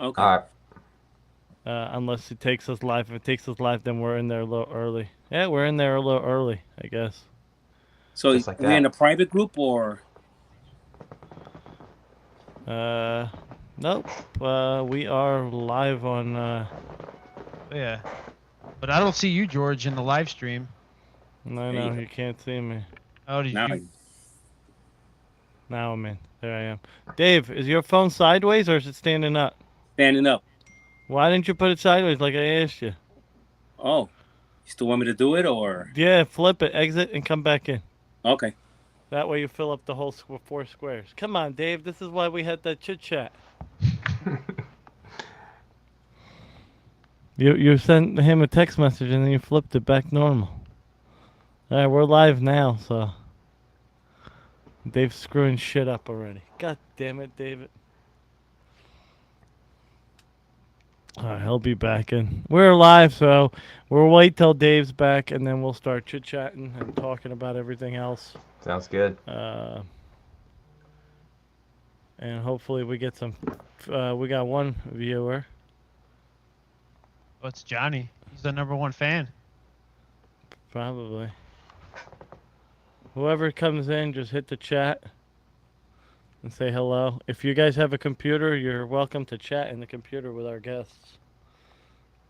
All Okay. right. Unless it takes us live. If it takes us live, then we're in there a little early. Yeah, we're in there a little early, I guess. So Just like we're in that. a private group or Uh, nope. We are live on. Yeah. But I don't see you, George, in the live stream. No, there you no, go. you can't see me. How did Now you? Now I'm in. There I am. Dave, is your phone sideways or is it standing up? standing up. Why didn't you put it sideways like I asked you? Oh, you still want me to do it or Yeah, flip it, exit, and come back in. okay? That way you fill up the whole four squares. Come on, Dave. This is why we had that chit chat. You sent him a text message and then you flipped it back normal. All right, we're live now, so Dave's screwing shit up already. God damn it, David. All right, he'll be back in. We're live, so we'll wait till Dave's back and then we'll start chit chatting and talking about everything else. Sounds good. And hopefully we get some. We got one viewer. Oh, it's Johnny. He's the #1 fan. Probably. Whoever comes in, just hit the chat and say hello. If you guys have a computer, you're welcome to chat in the computer with our guests.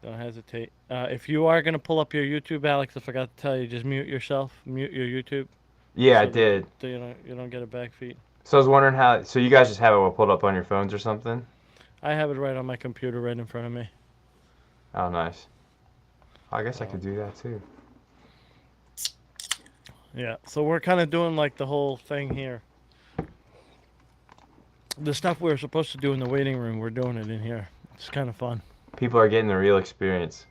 Don't hesitate. If you are going to pull up your YouTube, Alex, I forgot to tell you, just mute yourself. Mute your YouTube. Yeah, I So that did. you don't get a back feed. So I was wondering how. So you guys just have it pulled up on your phones or something? I have it right on my computer right in front of me. Oh, nice. I guess I could do that too. Yeah, so we're kind of doing like the whole thing here. The stuff we were supposed to do in the waiting room, we're doing it in here. It's kind of fun. People are getting the real experience.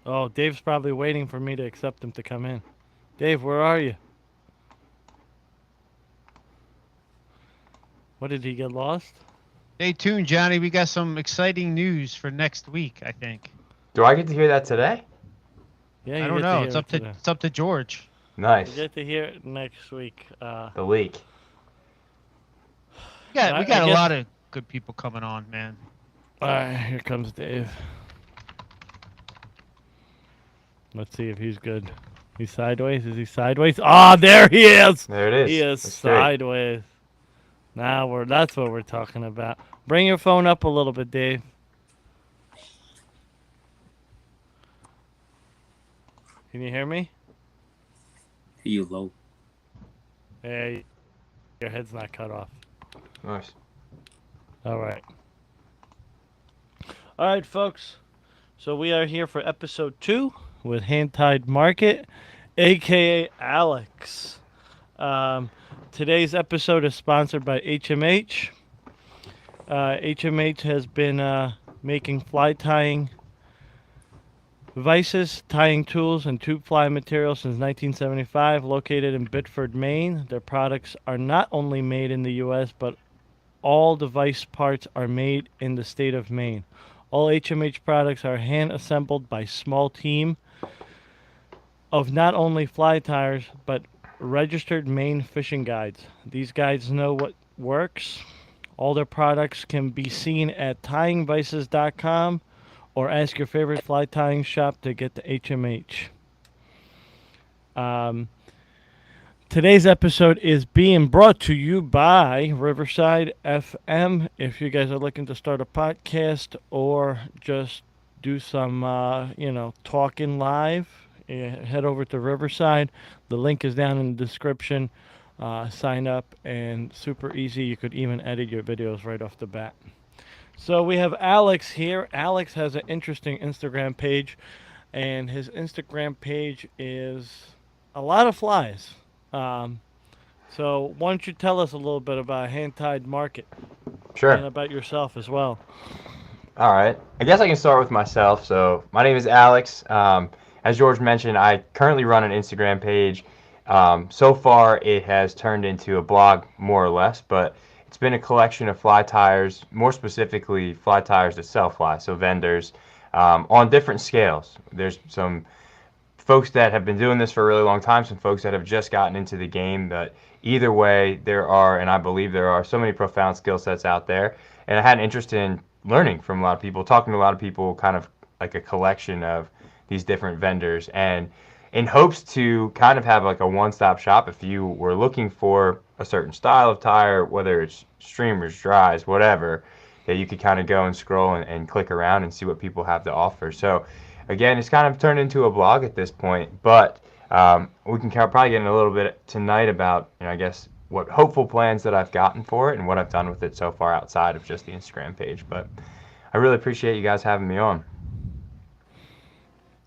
Oh, Dave's probably waiting for me to accept him to come in. Dave, where are you? What, did he get lost? Stay tuned, Johnny. We got some exciting news for next week, I think. Do I get to hear that today? Yeah, you I don't get to know. hear It's it up to today. it's up to George. Nice. You get to hear it next week. The leak. We got I a guess- lot of good people coming on, man. All right, here comes Dave. Let's see if he's good. He's sideways. Is he sideways? Ah, there he is. There it is. He is That's great. sideways. That's what we're talking about. Bring your phone up a little bit, Dave. Can you hear me? You low. Hey, your head's not cut off. Nice. All right. All right, folks. So we are here for episode 2 with Hand Tied Market, aka Alex. Today's episode is sponsored by HMH. HMH has been making fly tying devices, tying tools, and tube fly materials since 1975. Located in Biddeford, Maine, their products are not only made in the U.S., but all device parts are made in the state of Maine. All HMH products are hand assembled by small team of not only fly tires, but registered Maine fishing guides. These guides know what works. All their products can be seen at tyingvices.com or ask your favorite fly tying shop to get the HMH. Today's episode is being brought to you by Riverside FM. If you guys are looking to start a podcast or just do some, talking live, head over to Riverside. The link is down in the description. Sign up, and super easy. You could even edit your videos right off the bat. So we have Alex here. Alex has an interesting Instagram page, and his Instagram page is a lot of flies. So why don't you tell us a little bit about Hand Tied Market Sure. and about yourself as well? All right. I guess I can start with myself. So my name is Alex. As George mentioned, I currently run an Instagram page. So far, it has turned into a blog, more or less, but it's been a collection of fly tires, more specifically fly tires that sell fly, so vendors, on different scales. There's some folks that have been doing this for a really long time, some folks that have just gotten into the game, but either way, there are, and I believe there are, so many profound skill sets out there. And I had an interest in learning from a lot of people, talking to a lot of people, kind of like a collection of these different vendors, and in hopes to kind of have like a one-stop shop if you were looking for a certain style of tire, whether it's streamers, dries, whatever, that you could kind of go and scroll and click around and see what people have to offer. So again, it's kind of turned into a blog at this point, but we can probably get in a little bit tonight about, I guess, what hopeful plans that I've gotten for it and what I've done with it so far outside of just the Instagram page. But I really appreciate you guys having me on.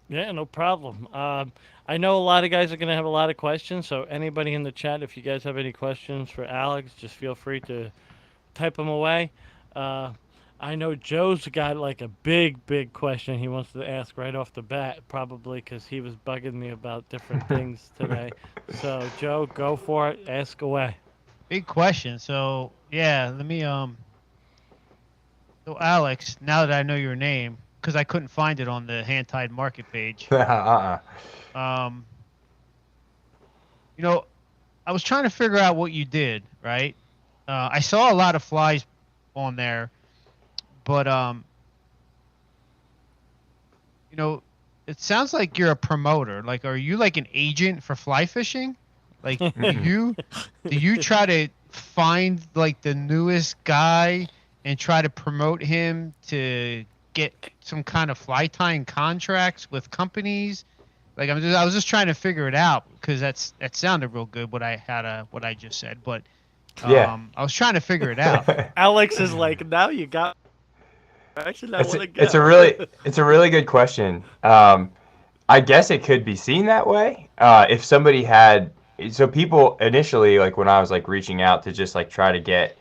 Yeah, no problem. I know a lot of guys are going to have a lot of questions, so anybody in the chat, if you guys have any questions for Alex, just feel free to type them away. I know Joe's got like a big question he wants to ask right off the bat, probably because he was bugging me about different things today. So, Joe, go for it. Ask away. Big question. So yeah, let me So Alex, now that I know your name, because I couldn't find it on the Hand Tied Market page. Um, I was trying to figure out what you did, right? I saw a lot of flies on there, but it sounds like you're a promoter. Like, are you like an agent for fly fishing? Like, do you try to find like the newest guy and try to promote him to get some kind of fly tying contracts with companies? Like, I was just trying to figure it out because that sounded real good what I just said, but Yeah. I was trying to figure it out. Alex is like, now you got. Actually, I want to go. It's a really good question. I guess it could be seen that way. If somebody had, so people initially, like when I was like reaching out to just like try to get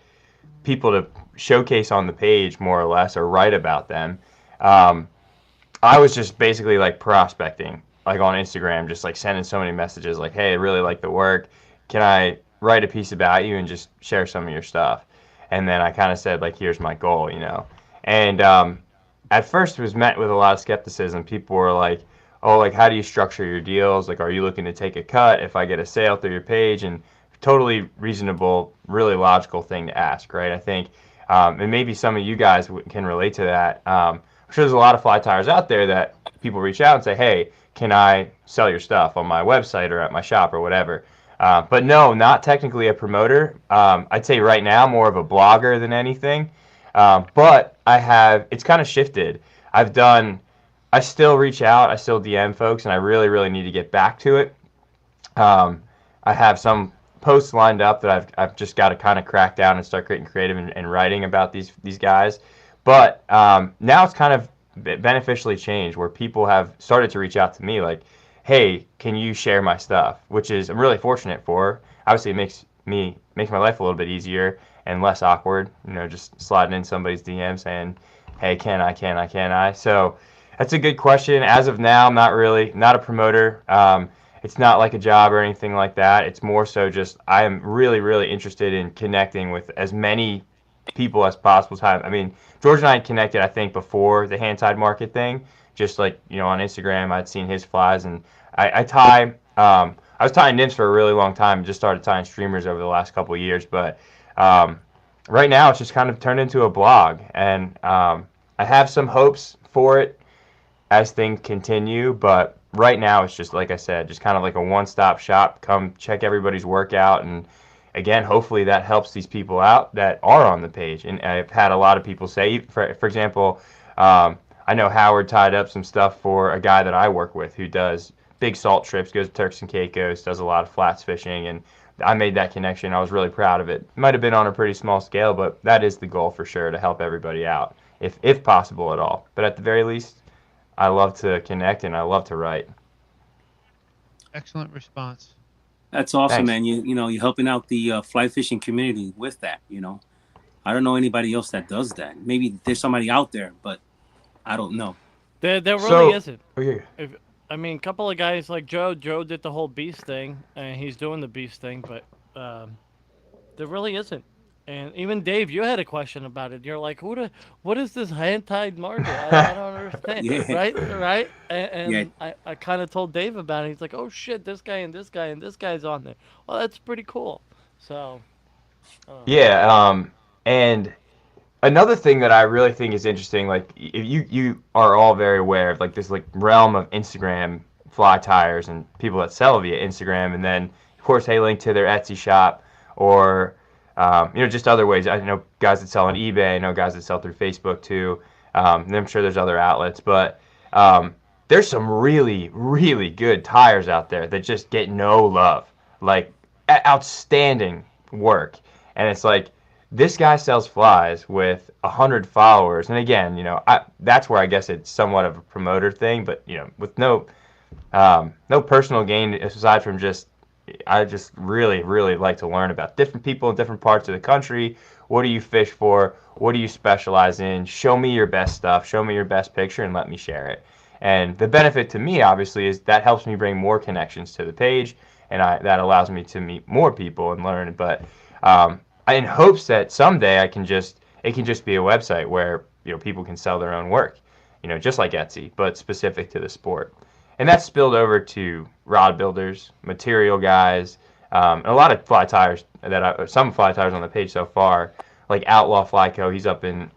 people to showcase on the page more or less or write about them, I was just basically like prospecting, like on Instagram, just like sending so many messages like, hey, I really like the work. Can I write a piece about you and just share some of your stuff? And then I kind of said like, here's my goal, And at first it was met with a lot of skepticism. People were like, oh, like, how do you structure your deals? Like, are you looking to take a cut if I get a sale through your page? And totally reasonable, really logical thing to ask, right? I think, and maybe some of you guys can relate to that. I'm sure there's a lot of fly tires out there that people reach out and say, hey, can I sell your stuff on my website or at my shop or whatever? But no, not technically a promoter. I'd say right now more of a blogger than anything. But it's kind of shifted. I still reach out, I still DM folks, and I really, really need to get back to it. I have some posts lined up that I've just got to kind of crack down and start getting creative and writing about these guys. But now it's kind of beneficially changed where people have started to reach out to me like, hey, can you share my stuff? Which is I'm really fortunate for. Obviously, it makes my life a little bit easier and less awkward, just sliding in somebody's DM saying, hey, can I? So that's a good question. As of now, I'm not a promoter. It's not like a job or anything like that. It's more so just I am really, really interested in connecting with as many people as possible. I mean, George and I had connected, I think, before the hand-tied market thing. Just like, on Instagram, I'd seen his flies, and I was tying nymphs for a really long time and just started tying streamers over the last couple of years. But right now, it's just kind of turned into a blog, and I have some hopes for it as things continue, but right now it's just, like I said, just kind of like a one-stop shop. Come check everybody's workout, and again, hopefully that helps these people out that are on the page. And I've had a lot of people say, for example, I know Howard tied up some stuff for a guy that I work with who does big salt trips, goes to Turks and Caicos, does a lot of flats fishing, and I made that connection. I was really proud of it. Might have been on a pretty small scale, but that is the goal for sure, to help everybody out, if possible at all. But at the very least, I love to connect and I love to write. Excellent response. That's awesome, Thanks. man. You're helping out the fly fishing community with that. I don't know anybody else that does that. Maybe there's somebody out there, but I don't know. There really isn't. Okay. I mean, a couple of guys like Joe. Joe did the whole beast thing, and he's doing the beast thing, but there really isn't. And even Dave, you had a question about it. You're like, what is this hand-tied market? I don't understand. Yeah. Right? And Yeah. I kind of told Dave about it. He's like, oh, shit, this guy and this guy and this guy's on there. Well, that's pretty cool. So. Yeah, and another thing that I really think is interesting, like if you are all very aware of like this like realm of Instagram fly tires and people that sell via Instagram, and then of course they link to their Etsy shop or just other ways. I know guys that sell on eBay. I know guys that sell through Facebook too. And I'm sure there's other outlets, but there's some really, really good tires out there that just get no love. Like outstanding work, and it's like this guy sells flies with 100 followers, and again, that's where I guess it's somewhat of a promoter thing, but with no personal gain aside from I just really, really like to learn about different people in different parts of the country. What do you fish for? What do you specialize in? Show me your best stuff. Show me your best picture and let me share it. And the benefit to me, obviously, is that helps me bring more connections to the page, and that allows me to meet more people and learn. But in hopes that someday it can just be a website where people can sell their own work, just like Etsy, but specific to the sport. And that's spilled over to rod builders, material guys, and a lot of fly tires some fly tires on the page so far, like Outlaw Fly Co. He's up in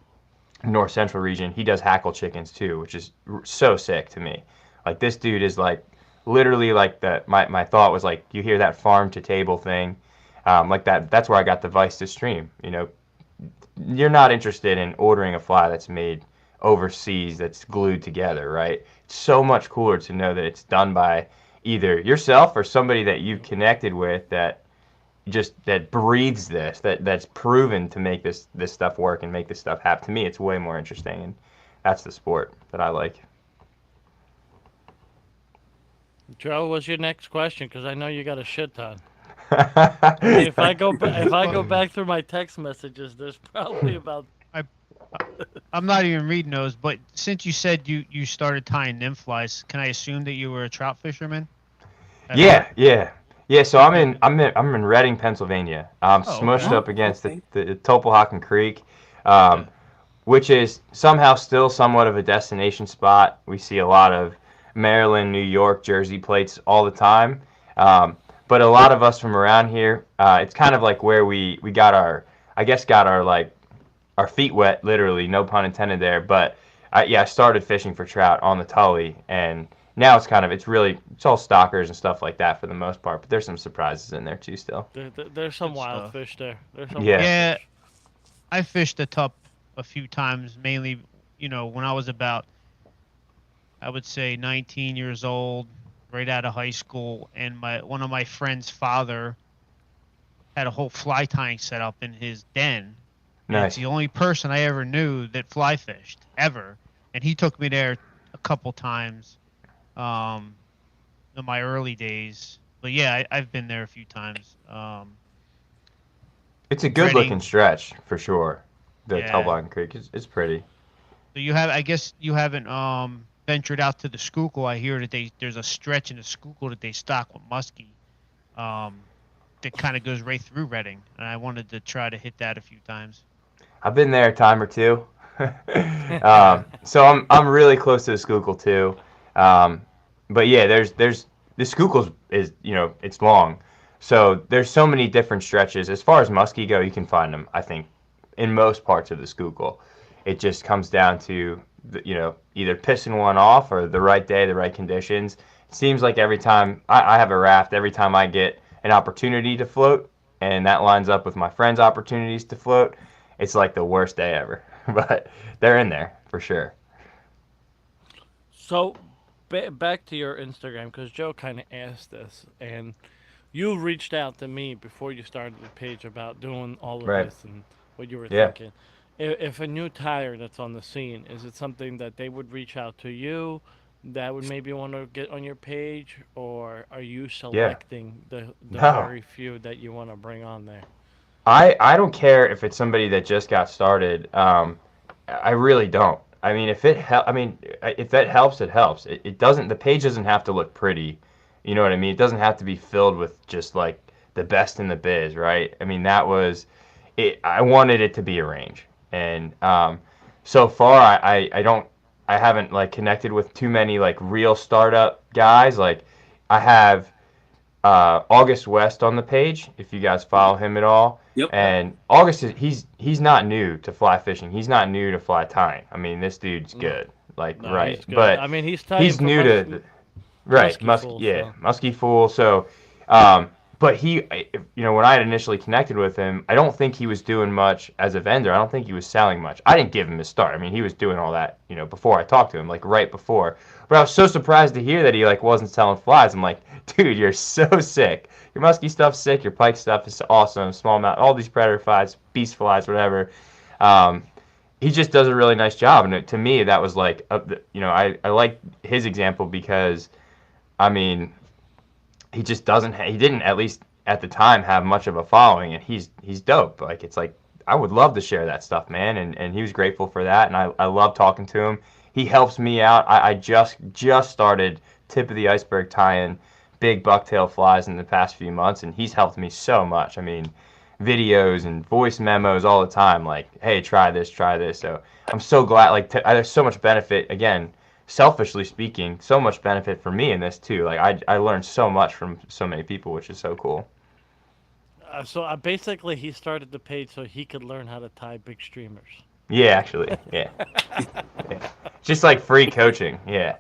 North Central region. He does hackle chickens too, which is so sick to me. Like this dude is like literally like that. My thought was like, you hear that farm to table thing, like that. That's where I got the Vice to Stream. You're not interested in ordering a fly that's made overseas that's glued together, right? It's so much cooler to know that it's done by either yourself or somebody that you've connected with that breathes this, that's proven to make this stuff work and make this stuff happen. To me, it's way more interesting, and that's the sport that I like. Joe, what's your next question? Because I know you got a shit ton. If I go back through my text messages, there's probably about. I'm not even reading those, but since you said you started tying nymph flies, can I assume that you were a trout fisherman? Yeah. So I'm in Reading, Pennsylvania. I'm smushed up against the Topolhocken Creek, which is somehow still somewhat of a destination spot. We see a lot of Maryland, New York, Jersey plates all the time. But a lot of us from around here, it's kind of like where we got our feet wet, literally, no pun intended there. But I started fishing for trout on the Tully, and now it's all stockers and stuff like that for the most part. But there's some surprises in there too still. There's some wild fish there. Yeah, I fished the Tup a few times, mainly, when I was about, I would say 19 years old, right out of high school, and one of my friend's father had a whole fly tying set up in his den. Nice. It's the only person I ever knew that fly fished ever, and he took me there a couple times in my early days. But yeah, I've been there a few times. It's a good looking stretch for sure. The Yeah. Topolhocken Creek is pretty. So I guess you haven't ventured out to the Schuylkill. I hear that there's a stretch in the Schuylkill that they stock with muskie, that kind of goes right through Reading, and I wanted to try to hit that a few times. I've been there a time or two. So I'm really close to the Schuylkill too. But yeah, there's the Schuylkill is it's long, so there's so many different stretches. As far as muskie go, you can find them, I think, in most parts of the Schuylkill. It just comes down to either pissing one off or the right day, the right conditions. It seems like every time I have a raft, every time I get an opportunity to float, and that lines up with my friends' opportunities to float, it's like the worst day ever. But they're in there for sure. So, back to your Instagram, because Joe kind of asked this, and you reached out to me before you started the page about doing all of this and what you were thinking. If a new tire that's on the scene, is it something that they would reach out to you that would maybe want to get on your page, or are you selecting the very few that you want to bring on there? I don't care if it's somebody that just got started. I really don't. I mean, if that helps, it helps. It doesn't. The page doesn't have to look pretty. You know what I mean? It doesn't have to be filled with just like the best in the biz, right? I mean, that was it. I wanted it to be a range, and so far I haven't like connected with too many like real startup guys. Like I have August West on the page, if you guys follow him at all. Yep. And August he's not new to fly fishing. He's not new to fly tying. I mean, this dude's good. Like No, right, he's good. but I mean, he's tying he's for new to right, musky fool. So, but he, when I had initially connected with him, I don't think he was doing much as a vendor. I don't think he was selling much. I didn't give him his start. I mean, he was doing all that, before I talked to him, like right before. But I was so surprised to hear that he like wasn't selling flies. I'm like, dude, you're so sick. Your musky stuff's sick. Your pike stuff is awesome. Smallmouth, all these predator flies, beast flies, whatever. He just does a really nice job, and to me, that was like, I like his example because, I mean, he just he didn't, at least at the time, have much of a following, and he's dope. Like, it's like, I would love to share that stuff, man, and he was grateful for that, and I love talking to him. He helps me out. I just started tip of the iceberg tying big bucktail flies in the past few months, and he's helped me so much. I mean, videos and voice memos all the time, like, hey, try this. So I'm so glad, like, there's so much benefit, again, selfishly speaking, so much benefit for me in this too. Like, I learned so much from so many people, which is so cool. So basically, he started the page so he could learn how to tie big streamers. Yeah, actually, yeah. Yeah. Just like free coaching, yeah.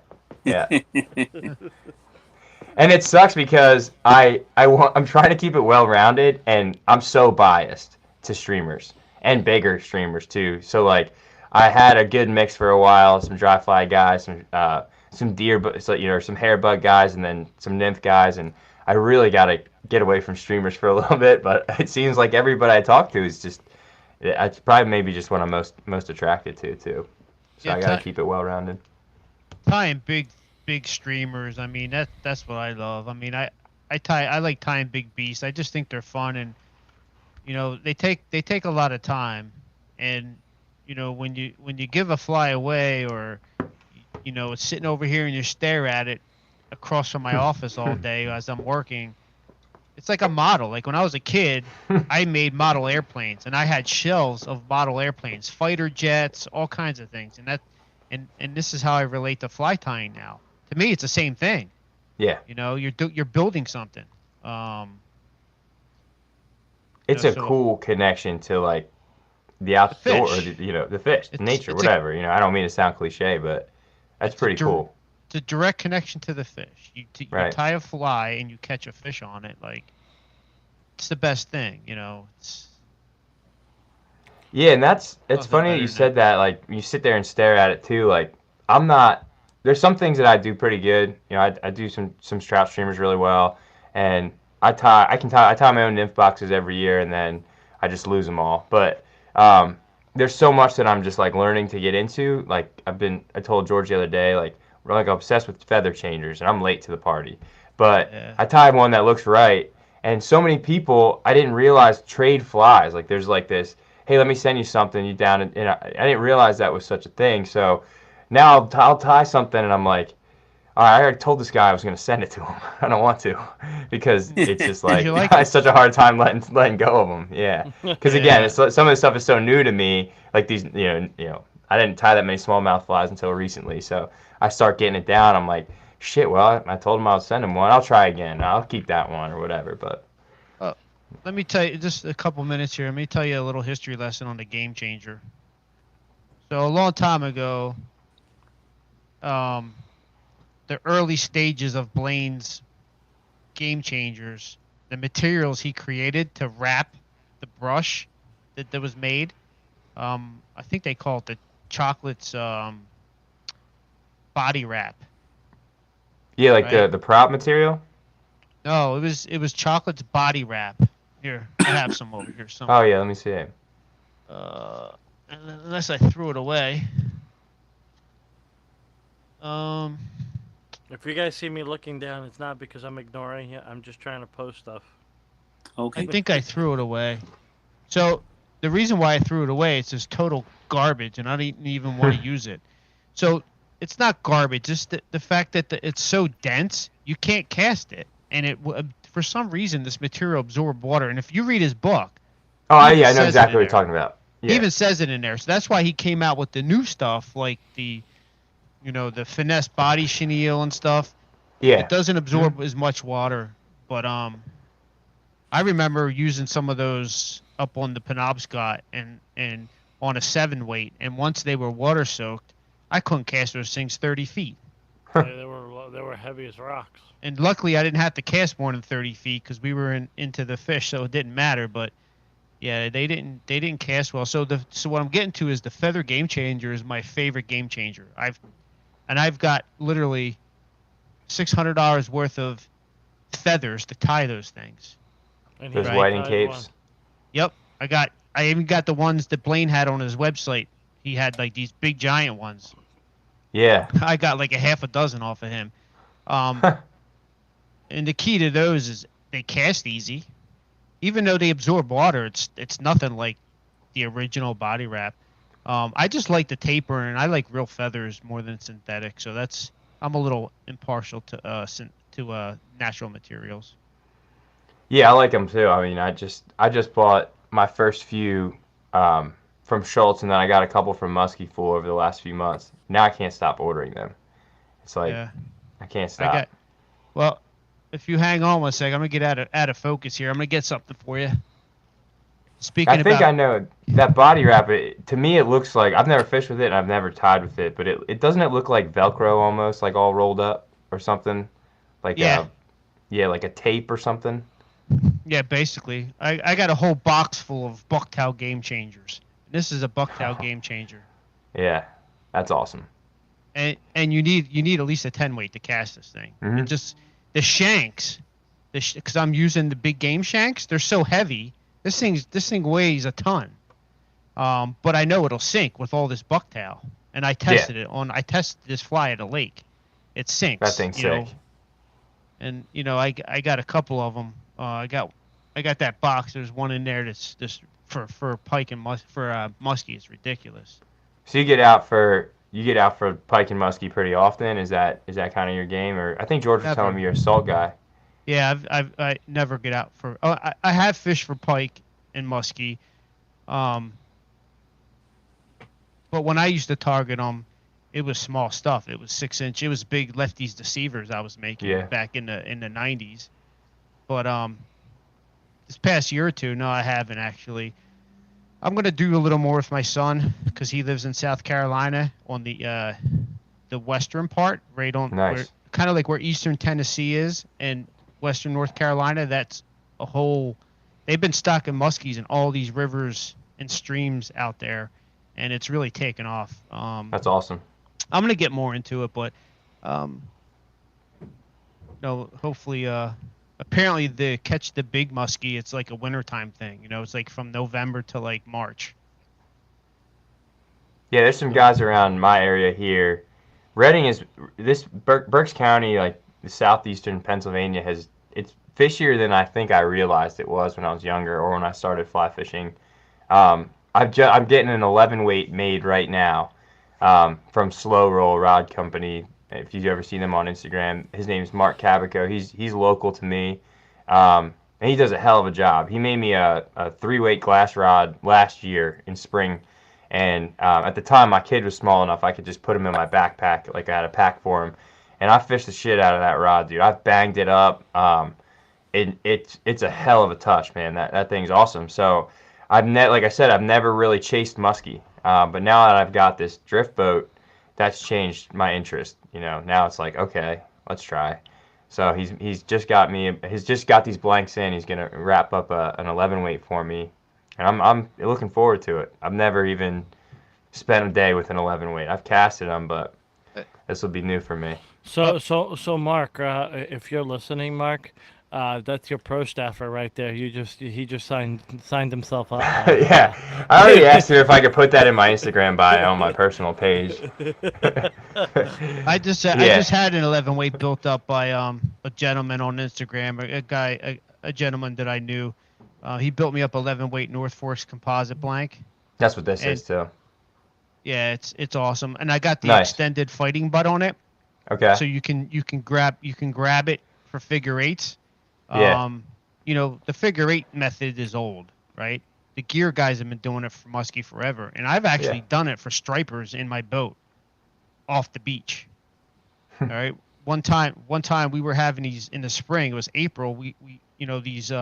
And it sucks because I'm trying to keep it well-rounded, and I'm so biased to streamers and bigger streamers too. So like, I had a good mix for a while, some dry fly guys, some deer, some hair bug guys, and then some nymph guys, and I really got to get away from streamers for a little bit. But it seems like everybody I talk to is just, it's probably maybe just what I'm most attracted to too. So I got to keep it well-rounded. Tying big streamers, I mean, that's what I love. I mean, I like tying big beasts. I just think they're fun, and they take a lot of time, and when you give a fly away, or it's sitting over here and you stare at it across from my office all day as I'm working, it's like a model. Like when I was a kid, I made model airplanes, and I had shells of model airplanes, fighter jets, all kinds of things, and this is how I relate to fly tying now. To me, it's the same thing. Yeah. You're building something. It's a cool connection to like the outdoor, or the fish, nature, whatever. I don't mean to sound cliche, but that's pretty cool. It's a direct connection to the fish. You tie a fly and you catch a fish on it. Like, it's the best thing. Yeah, and it's funny that you said that. Like, you sit there and stare at it too. Like, I'm not. There's some things that I do pretty good. I do some trout streamers really well, and I tie my own nymph boxes every year, and then I just lose them all. But there's so much that I'm just like learning to get into. Like, I told George the other day, like, we're like obsessed with feather changers, and I'm late to the party. But I tied one that looks right, and so many people, I didn't realize, trade flies. Like, there's like this, hey, let me send you something, you down, and I didn't realize that was such a thing. So now I'll tie something, and I'm like, all right, I already told this guy I was going to send it to him. I don't want to, because it's just like, I have such a hard time letting go of them. Yeah, because again, some of this stuff is so new to me. Like these, I didn't tie that many smallmouth flies until recently, so I start getting it down. I'm like, shit. Well, I told him I would send him one. I'll try again. I'll keep that one or whatever. But let me tell you, just a couple minutes here. Let me tell you a little history lesson on the game changer. So a long time ago, the early stages of Blaine's game changers, the materials he created to wrap the brush that was made, I think they call it the chocolate's body wrap. Yeah, like the prop material? No, it was chocolate's body wrap. Here, I have some over here somewhere. Oh yeah, let me see it. Unless I threw it away. If you guys see me looking down, it's not because I'm ignoring you. I'm just trying to post stuff. Okay. I think I threw it away. So the reason why I threw it away, it's just total garbage, and I didn't even want to use it. So it's not garbage. Just the fact that it's so dense, you can't cast it, and for some reason this material absorbed water. And if you read his book, I know exactly what you're talking about. Yeah. He even says it in there. So that's why he came out with the new stuff, like the finesse body chenille and stuff. Yeah. It doesn't absorb as much water. But I remember using some of those up on the Penobscot and on a 7 weight, and once they were water soaked, I couldn't cast those things 30 feet. They were heavy as rocks. And luckily, I didn't have to cast more than 30 feet because we were into the fish, so it didn't matter. But yeah, they didn't cast well. So what I'm getting to is the feather game changer is my favorite game changer. I've got literally $600 worth of feathers to tie those things. And Those right, whiting capes. Yep, I even got the ones that Blaine had on his website. He had like these big giant ones. Yeah. I got like a half a dozen off of him. And the key to those is they cast easy. Even though they absorb water, it's nothing like the original body wrap. I just like the taper, and I like real feathers more than synthetic. So I'm a little impartial to natural materials. Yeah, I like them too. I mean, I just bought my first few from Schultz, and then I got a couple from Muskie Fool over the last few months. Now I can't stop ordering them. It's like I can't stop. Well, if you hang on one sec, I'm gonna get out of focus here. I'm gonna get something for you. I think I know that body wrap. To me, it looks like I've never fished with it and I've never tied with it, but it doesn't it look like Velcro almost, like all rolled up or something, like like a tape or something. Yeah, basically, I got a whole box full of bucktail game changers. This is a bucktail game changer. Yeah, that's awesome. And you need at least a 10 weight to cast this thing. Mm-hmm. And just the shanks, because I'm using the big game shanks. They're so heavy. This thing weighs a ton. But I know it'll sink with all this bucktail. And I tested I tested this fly at a lake. It sinks. That thing's sick. And I got a couple of them. I got that box. There's one in there that's just for pike and muskie. It's ridiculous. So you get out for pike and muskie pretty often. Is that kind of your game? Or I think George was telling me you're a salt guy. Yeah, I never get out for. I have fished for pike and muskie, but when I used to target them, it was small stuff. It was 6-inch. It was big lefties deceivers I was making back in the 90s. But this past year or two, no, I haven't actually. I'm gonna do a little more with my son because he lives in South Carolina on the western part, right on kind of like where eastern Tennessee is and western North Carolina. That's a whole. They've been stocking muskies in all these rivers and streams out there, and it's really taken off. That's awesome. I'm gonna get more into it, but hopefully. Apparently, the catch the big muskie, it's like a wintertime thing. It's like from November to like March. Yeah, there's some guys around my area here. Reading is Berks County, like the southeastern Pennsylvania, it's fishier than I think I realized it was when I was younger or when I started fly fishing. I'm getting an 11 weight made right now from Slow Roll Rod Company. If you've ever seen him on Instagram, his name is Mark Cabico. He's local to me, and he does a hell of a job. He made me a 3-weight glass rod last year in spring, and at the time my kid was small enough I could just put him in my backpack, like I had a pack for him, and I fished the shit out of that rod, dude. I've banged it up. It's a hell of a touch, man. That thing's awesome. So like I said, I've never really chased muskie, but now that I've got this drift boat, that's changed my interest. Now it's like, okay, let's try. So he's just got these blanks in. He's gonna wrap up an 11 weight for me, and I'm looking forward to it. I've never even spent a day with an 11 weight. I've casted them, but this will be new for me. So Mark, if you're listening, Mark, that's your pro staffer right there. He just signed himself up. Yeah, I already asked him if I could put that in my Instagram bio on my personal page. I just had an 11 weight built up by a gentleman on Instagram, a gentleman that I knew. He built me up 11 weight North Forks composite blank. That's what this is too. Yeah, it's awesome, and I got the extended fighting butt on it. Okay. So you can grab it for figure eights. Yeah. The figure eight method is old, right? The gear guys have been doing it for muskie forever, and I've actually done it for stripers in my boat off the beach. All right, one time we were having these in the spring. It was April. We these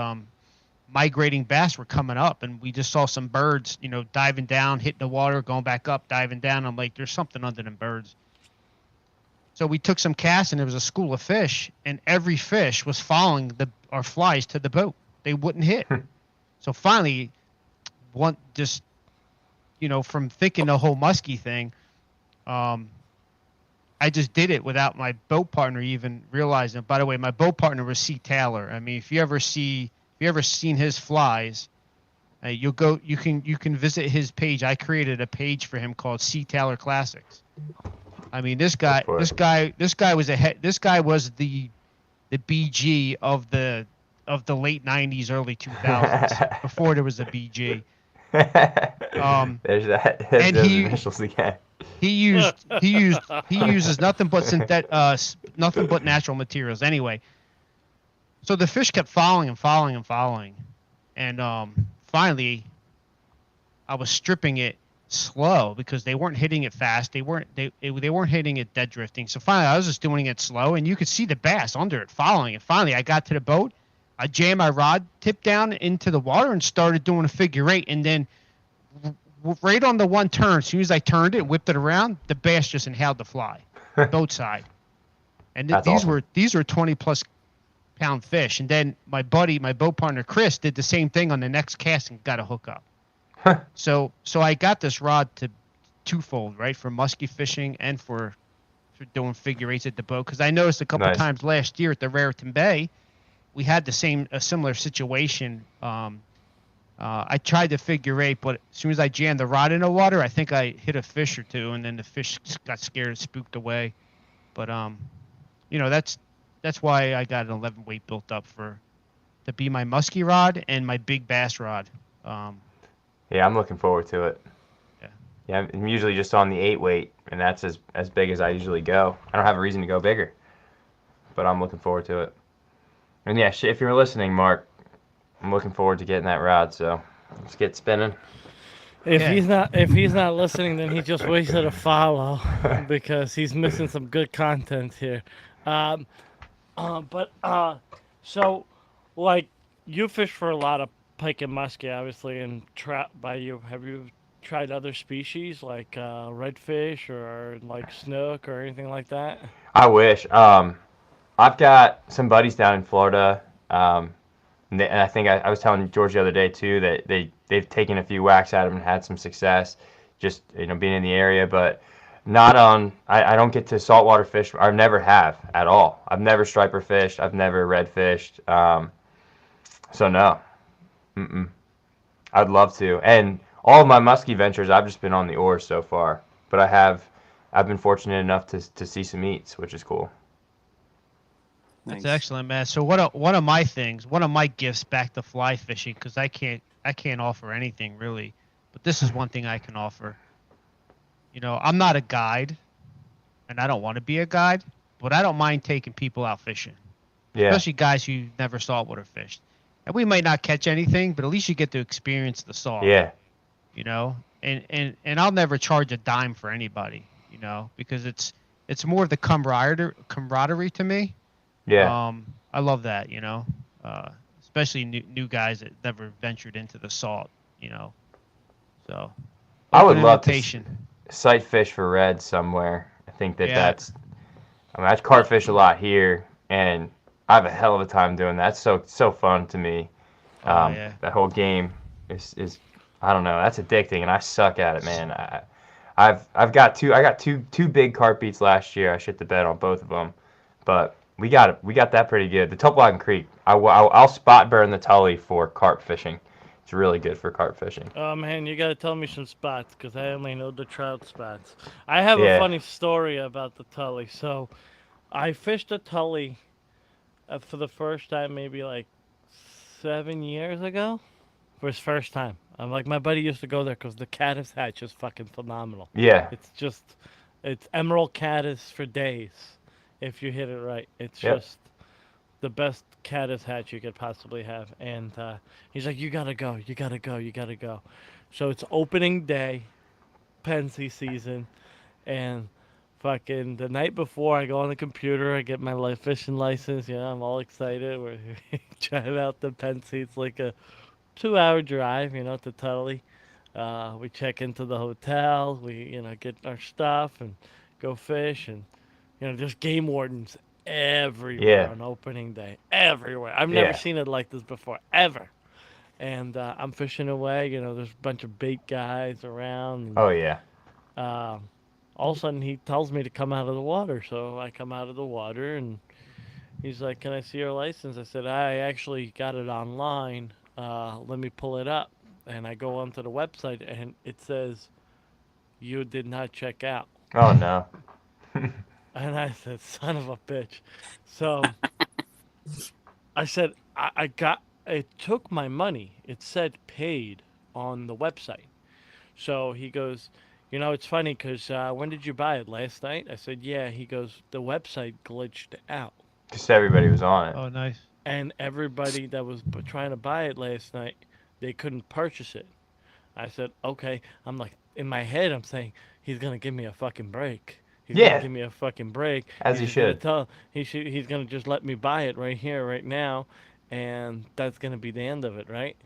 migrating bass were coming up, and we just saw some birds, diving down, hitting the water, going back up, diving down. I'm like, there's something under them birds. So we took some casts, and there was a school of fish, and every fish was following our flies to the boat. They wouldn't hit. So finally, one just, from thinking the whole muskie thing, I just did it without my boat partner even realizing. By the way, my boat partner was C. Taylor. I mean, if you ever seen his flies, you can visit his page. I created a page for him called C. Taylor Classics. I mean, this guy was the BG of the late '90s, early 2000s, before there was a BG. There's that. And Those initials again. He uses nothing but natural materials. Anyway, so the fish kept following and following and following, and finally, I was stripping it slow because they weren't hitting it fast. They weren't hitting it dead drifting. So finally, I was just doing it slow, and you could see the bass under it following. And finally, I got to the boat. I jammed my rod tip down into the water and started doing a figure eight, and then right on the one turn, as soon as I turned it, whipped it around, the bass just inhaled the fly, boat side. And these were 20+ pound fish. And then my boat partner Chris, did the same thing on the next cast and got a hook up. So I got this rod to twofold, right, for musky fishing and for doing figure eights at the boat. Because I noticed a couple times last year at the Raritan Bay, we had a similar situation. I tried to figure eight, but as soon as I jammed the rod in the water, I think I hit a fish or two, and then the fish got scared and spooked away. But that's why I got an 11 weight built up to be my musky rod and my big bass rod. Yeah, I'm looking forward to it. Yeah, I'm usually just on the 8 weight, and that's as big as I usually go. I don't have a reason to go bigger, but I'm looking forward to it. And yeah, if you're listening, Mark, I'm looking forward to getting that rod. So let's get spinning. If he's not listening, then he just wasted a follow because he's missing some good content here. So like you fish for a lot of pike and muskie, obviously, and trout by you. Have you tried other species like redfish or like snook or anything like that? I wish. I've got some buddies down in Florida, and I think I was telling George the other day too that they've taken a few whacks at them and had some success, just being in the area, but not on. I don't get to saltwater fish. I never have at all. I've never striper fished. I've never red fished. So no. I'd love to. And all of my muskie ventures, I've just been on the oars so far, but I've been fortunate enough to see some eats, which is cool. That's excellent, man. So one of my gifts back to fly fishing, because I can't offer anything really, but this is one thing I can offer. I'm not a guide, and I don't want to be a guide, but I don't mind taking people out fishing, especially guys who never saltwater fished. And we might not catch anything, but at least you get to experience the salt. Yeah. And I'll never charge a dime for anybody, because it's more of the camaraderie to me. Yeah. I love that, especially new guys that never ventured into the salt, So I would love to sight fish for red somewhere. I think that's. I carp fish a lot here, and I have a hell of a time doing that. It's so fun to me. That whole game is I don't know. That's addicting, and I suck at it, man. I got two big carp beats last year. I shit the bed on both of them, but we got that pretty good. The Tupwagon Creek, I'll spot burn the Tully for carp fishing. It's really good for carp fishing. Oh man, you gotta tell me some spots because I only know the trout spots. I have a funny story about the Tully. So, I fished a Tully for the first time maybe like 7 years ago. For his first time, I'm like, my buddy used to go there because the caddis hatch is fucking phenomenal. Yeah. It's emerald caddis for days if you hit it right. It's just the best caddis hatch you could possibly have. And he's like, you gotta go. So it's opening day, Pensy season, and fucking the night before, I go on the computer, I get my fishing license. You know, I'm all excited. We're trying out the Penn It's like a 2-hour drive, you know, to Tully. We check into the hotel. We, you know, get our stuff and go fish, and you know, just game wardens everywhere Yeah. on opening day. Everywhere. I've never Yeah. seen it like this before, ever. And I'm fishing away. You know, there's a bunch of bait guys around. And, Oh yeah. uh, all of a sudden, he tells me to come out of the water. So I come out of the water, and he's like, "Can I see your license?" I said, "I actually got it online. Let me pull it up." And I go onto the website, and it says, "You did not check out." Oh no. And I said, "Son of a bitch." So I said, I got, it took my money. It said paid on the website. So he goes, "You know, it's funny because when did you buy it? Last night?" I said, "Yeah." He goes, "The website glitched out. Just everybody was on it. Oh, nice. And everybody that was trying to buy it last night, they couldn't purchase it." I said, "Okay." I'm like, in my head, I'm saying, he's going to give me a fucking break. He's Yeah. gonna give me a fucking break. As he He's gonna should. he's gonna just let me buy it right here, right now, and that's gonna be the end of it, right?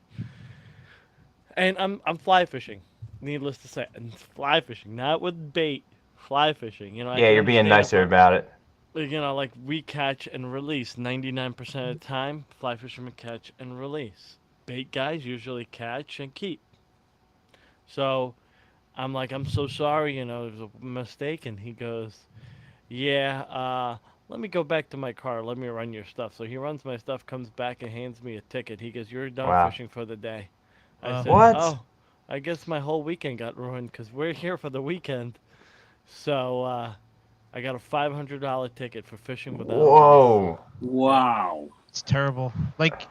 And I'm fly fishing, needless to say, and fly fishing, not with bait, fly fishing. You know, I Yeah, can you're being understand nicer about it. you know, like we catch and release 99% of the time. Fly fishermen catch and release. Bait guys usually catch and keep. So I'm like, "I'm so sorry, you know, it was a mistake." And he goes, "Yeah, let me go back to my car. Let me run your stuff." So he runs my stuff, comes back and hands me a ticket. He goes, "You're done Wow. fishing for the day." I Wow. said, What? "Oh, I guess my whole weekend got ruined because we're here for the weekend." So I got a $500 ticket for fishing without a license. Whoa. Wow. It's terrible. Like,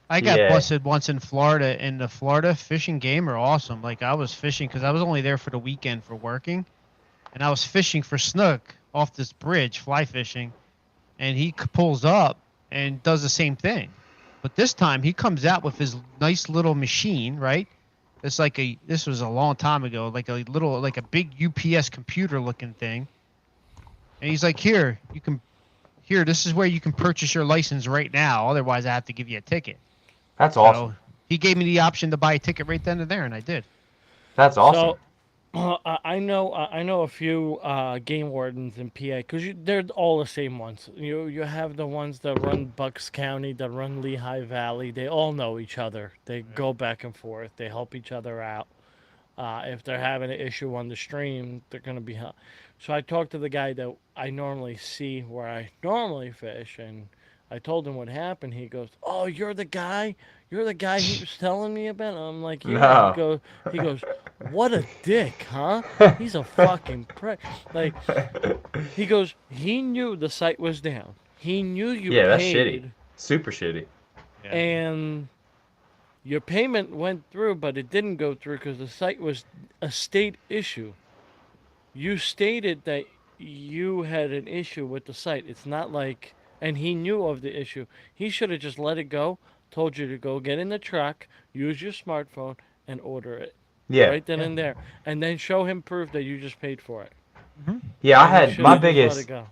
I got Yeah. busted once in Florida, and the Florida fishing game are awesome. Like, I was fishing because I was only there for the weekend for working, and I was fishing for snook off this bridge, fly fishing, and he pulls up and does the same thing. But this time he comes out with his nice little machine, right? It's like this was a long time ago, like a big UPS computer looking thing. And he's like, here, this is where you can purchase your license right now. Otherwise, I have to give you a ticket. That's So awesome. he gave me the option to buy a ticket right then and there, and I did. That's awesome. So I know a few game wardens in PA because they're all the same ones. You have the ones that run Bucks County, that run Lehigh Valley. They all know each other. They go back and forth. They help each other out. If they're having an issue on the stream, they're gonna be help. So I talked to the guy that I normally see where I normally fish, and I told him what happened. He goes, "Oh, you're the guy. You're the guy he was telling me about." I'm like, "Yeah." No. He goes, "What a dick, huh? He's a fucking prick." Like, he goes, he knew the site was down. He knew you Yeah, that's paid, shitty. Super shitty. and your payment went through, but it didn't go through because the site was a state issue. You stated that you had an issue with the site. It's not like, and he knew of the issue. He should have just let it go, told you to go get in the truck, use your smartphone, and order it Yeah. right then and there, and then show him proof that you just paid for it. Yeah, I And he had shoulda my just let biggest. it go.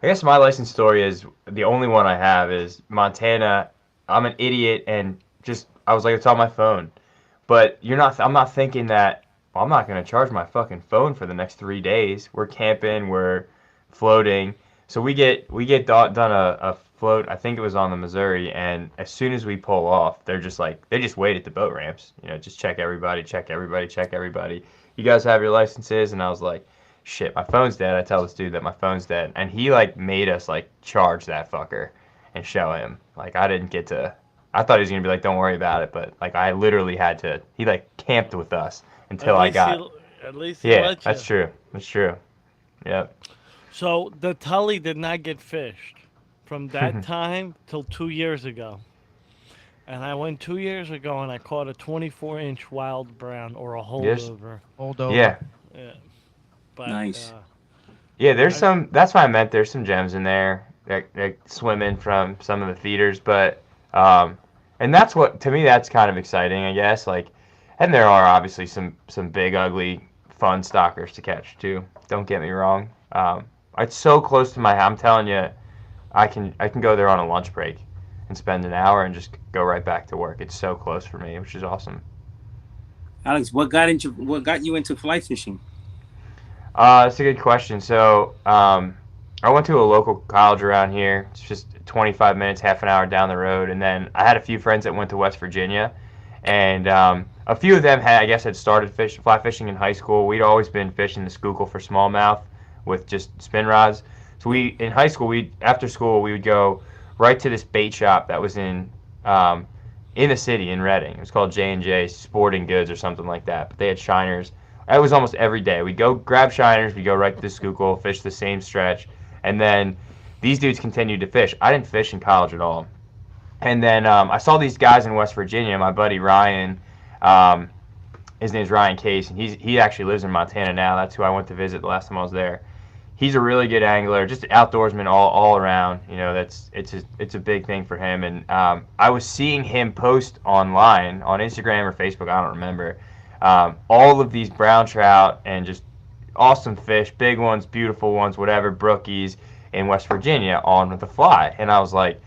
I guess my license story is the only one I have is Montana. I'm an idiot and just I was like it's on my phone, but you're not. I'm not thinking that. Well, I'm not gonna charge my fucking phone for the next 3 days. We're camping. We're floating. So we get done a float. I think it was on the Missouri, and as soon as we pull off, they're just like they just wait at the boat ramps. You know, just check everybody, check everybody, check everybody. You guys have your licenses, and I was like. Shit, my phone's dead. I tell this dude that my phone's dead, and he like made us like charge that fucker and show him. Like I didn't get to. I thought he was gonna be like, don't worry about it, but like I literally had to. He like camped with us until I got. At least he Yeah, let you. that's true. That's true. Yep. So the Tully did not get fished from that time till 2 years ago. And I went 2 years ago and I caught a 24-inch wild brown or a Yes. holdover. Hold over. Yeah. Yeah. But, Nice. Yeah. There's some. That's what I meant. There's some gems in there that swim in from some of the feeders, but and that's what to me that's kind of exciting, I guess. Like, and there are obviously some big ugly fun stockers to catch too. Don't get me wrong. It's so close to my house. I'm telling you, I can go there on a lunch break and spend an hour and just go right back to work. It's so close for me, which is awesome. Alex, what got you into fly fishing? That's a good question. So, I went to a local college around here. It's just 25 minutes, half an hour down the road. And then I had a few friends that went to West Virginia. And a few of them had started fly fishing in high school. We'd always been fishing the Schuylkill for smallmouth with just spin rods. So in high school, after school, we would go right to this bait shop that was in the city in Reading. It was called J&J Sporting Goods or something like that. But they had shiners. It was almost every day. We'd go grab shiners. We'd go right to the Schuylkill, fish the same stretch. And then these dudes continued to fish. I didn't fish in college at all. And then I saw these guys in West Virginia. My buddy Ryan, his name's Ryan Case, and he actually lives in Montana now. That's who I went to visit the last time I was there. He's a really good angler, just outdoorsman all around. You know, it's a big thing for him. And I was seeing him post online on Instagram or Facebook, I don't remember, all of these brown trout and just awesome fish, big ones, beautiful ones, whatever, brookies in West Virginia on with the fly. And I was like,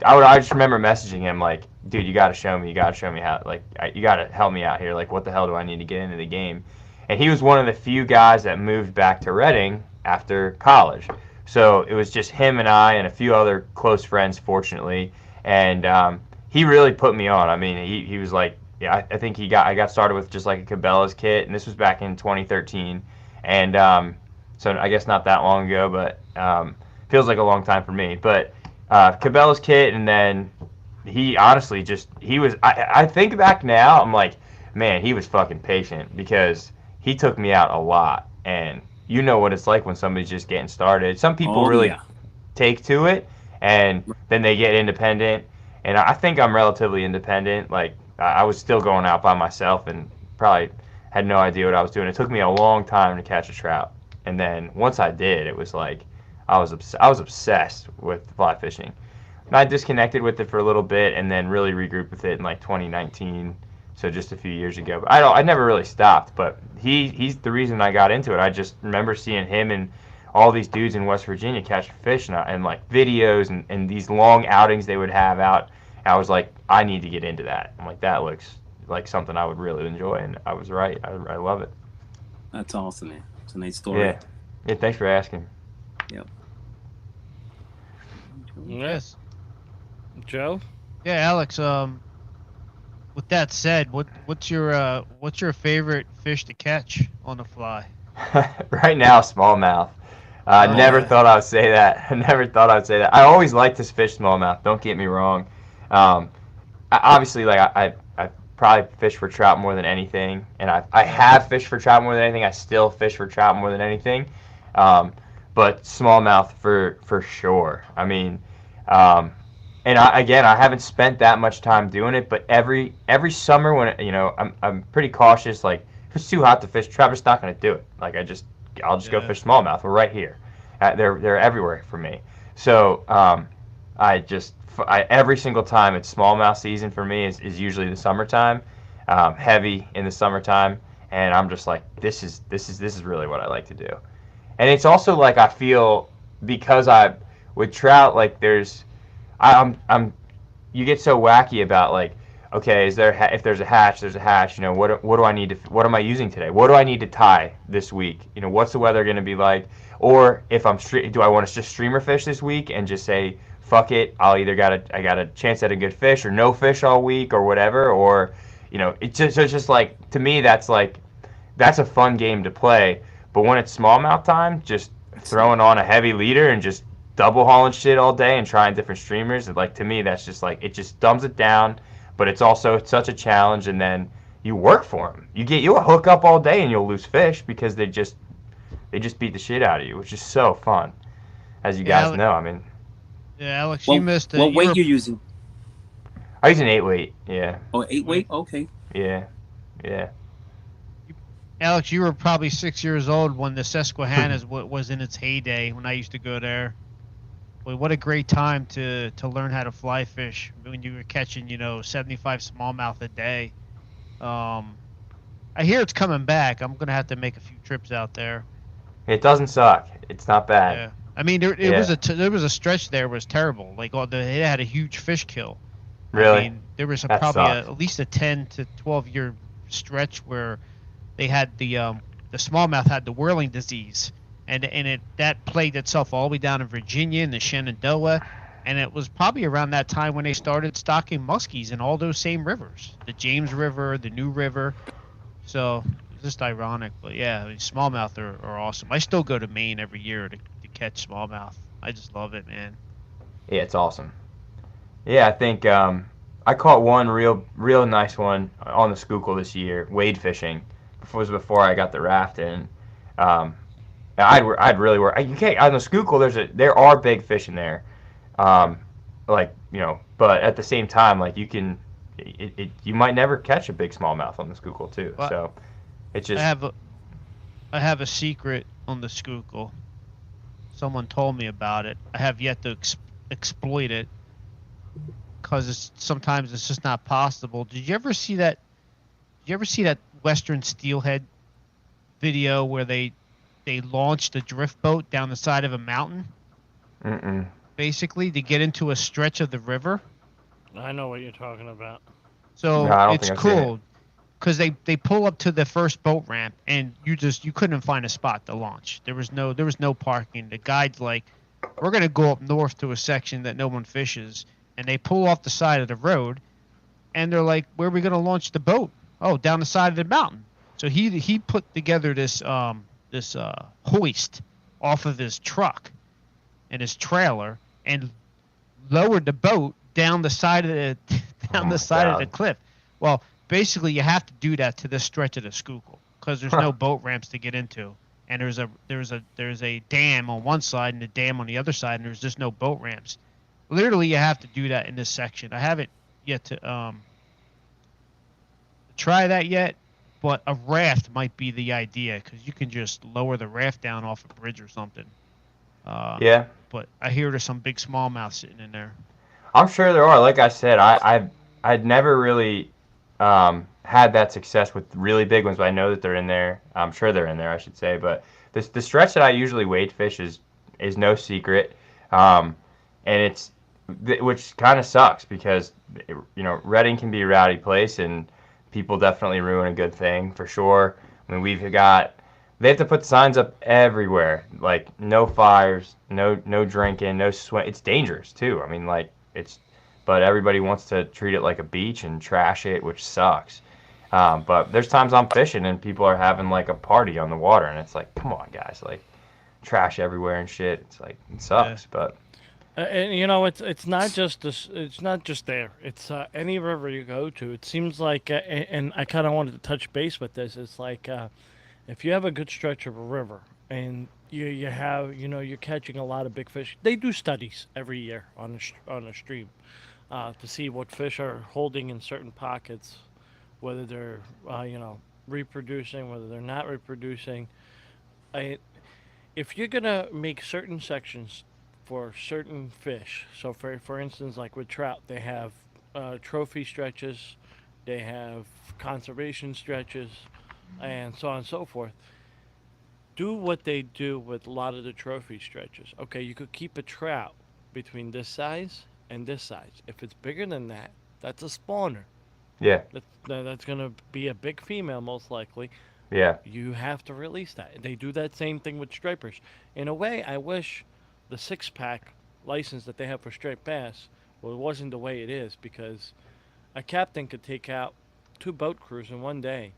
I just remember messaging him like, dude, you got to show me how, like, you got to help me out here. Like, what the hell do I need to get into the game? And he was one of the few guys that moved back to Reading after college. So it was just him and I and a few other close friends, fortunately. And he really put me on. I mean, he was like, yeah, I think I got started with just like a Cabela's kit, and this was back in 2013. And so I guess not that long ago, but feels like a long time for me. But Cabela's kit, and then he honestly I think back now, I'm like, man, he was fucking patient because he took me out a lot. And you know what it's like when somebody's just getting started. Some people really take to it, and then they get independent. And I think I'm relatively independent. Like, I was still going out by myself and probably had no idea what I was doing. It took me a long time to catch a trout. And then once I did, it was like I was obsessed with fly fishing. And I disconnected with it for a little bit and then really regrouped with it in like 2019, so just a few years ago. But I never really stopped, but he's the reason I got into it. I just remember seeing him and all these dudes in West Virginia catch fish and like videos and these long outings they would have out. I was like, I need to get into that. I'm like, that looks like something I would really enjoy, and I was right. I love it. That's awesome, man. It's a nice story. Yeah, thanks for asking. Yep. Yes. Joe? Yeah, Alex. With that said, what's your favorite fish to catch on the fly? Right now, smallmouth. I never thought I would say that. I always liked to fish smallmouth. Don't get me wrong. Obviously, like I probably fish for trout more than anything, and I have fished for trout more than anything. I still fish for trout more than anything, but smallmouth for sure. I mean, and I haven't spent that much time doing it, but every summer when I'm pretty cautious. Like, if it's too hot to fish trout, I'm just not gonna do it. Like, I'll just go fish smallmouth. We're right here. They're everywhere for me. So every single time it's smallmouth season for me is usually the summertime, heavy in the summertime, and I'm just like, this is really what I like to do. And it's also like I feel because with trout, like you get so wacky about like, okay, if there's a hatch, there's a hatch. You know, what do I need to? What am I using today? What do I need to tie this week? You know, what's the weather going to be like? Or if do I want to just streamer fish this week and just say, fuck it, I got a chance at a good fish or no fish all week or whatever, or it's just like, to me that's a fun game to play. But when it's smallmouth time, just throwing on a heavy leader and just double hauling shit all day and trying different streamers, like, to me that's just like, it just dumbs it down. But it's also such a challenge, and then you work for them. You'll hook up all day and you'll lose fish because they just beat the shit out of you, which is so fun, as you guys know. I mean. Yeah, Alex, you missed it. What weight you using? I use an 8-weight. Yeah. Oh, 8-weight? Okay. Yeah. Alex, you were probably 6 years old when the Susquehanna was in its heyday. When I used to go there. Boy, what a great time to learn how to fly fish when you were catching 75 smallmouth a day. I hear it's coming back. I'm gonna have to make a few trips out there. It doesn't suck. It's not bad. Yeah. I mean, there Yeah. there was a stretch there was terrible. Like they had a huge fish kill. I Really? mean, there was That sucks. at least a 10 to 12 year stretch where they had the smallmouth had the whirling disease, and that plagued itself all the way down in Virginia and the Shenandoah, and it was probably around that time when they started stocking muskies in all those same rivers, the James River, the New River. So it's just ironic, but yeah, I mean, smallmouth are awesome. I still go to Maine every year to catch smallmouth. I just love it, man. Yeah, it's awesome. Yeah, I think I caught one real nice one on the Schuylkill this year, wade fishing. Before I got the raft in. Um, I'd really work. You can't on the Schuylkill. There are big fish in there, like but at the same time, like you might never catch a big smallmouth on the Schuylkill too. Well, So it's just I have a secret on the Schuylkill. Someone told me about it. I have yet to exploit it because sometimes it's just not possible. Did you ever see that? Did you ever see that Western Steelhead video where they launched a drift boat down the side of a mountain, basically to get into a stretch of the river? I know what you're talking about. So No, I don't it's think I've seen cool because they pull up to the first boat ramp and you couldn't find a spot to launch. There was no parking. The guide's like, we're gonna go up north to a section that no one fishes, and they pull off the side of the road, and they're like, where are we gonna launch the boat? Oh, down the side of the mountain. So he put together this hoist off of his truck and his trailer and lowered the boat down the side of the cliff. Well, basically you have to do that to this stretch of the Schuylkill because there's no boat ramps to get into, and there's a dam on one side and a dam on the other side, and there's just no boat ramps. Literally, you have to do that in this section. I haven't yet to try that yet, but a raft might be the idea because you can just lower the raft down off a bridge or something. yeah. But I hear there's some big smallmouth sitting in there. I'm sure there are. Like I said, I'd never really had that success with really big ones, but I know that they're in there. I'm sure they're in there, I should say. But the stretch that I usually wade fish is no secret, and which kind of sucks because Reading can be a rowdy place and people definitely ruin a good thing for sure. I mean, they have to put signs up everywhere, like no fires, no drinking, no swim. It's dangerous too. I mean, but everybody wants to treat it like a beach and trash it, which sucks. But there's times I'm fishing and people are having like a party on the water, and it's like, come on, guys, like trash everywhere and shit. It's like it sucks, but. And it's not just this. It's not just there. It's any river you go to. It seems like, and I kind of wanted to touch base with this. It's like if you have a good stretch of a river and you have you're catching a lot of big fish. They do studies every year on a stream to see what fish are holding in certain pockets, whether they're reproducing, whether they're not reproducing. If you're gonna make certain sections for certain fish. So for instance, like with trout, they have trophy stretches, they have conservation stretches, and so on and so forth. Do what they do with a lot of the trophy stretches. Okay, you could keep a trout between this size and this size. If it's bigger than that, that's a spawner. Yeah. That's going to be a big female most likely. Yeah. You have to release that. They do that same thing with stripers. In a way, I wish the 6-pack license that they have for striped bass wasn't the way it is, because a captain could take out 2 boat crews in one day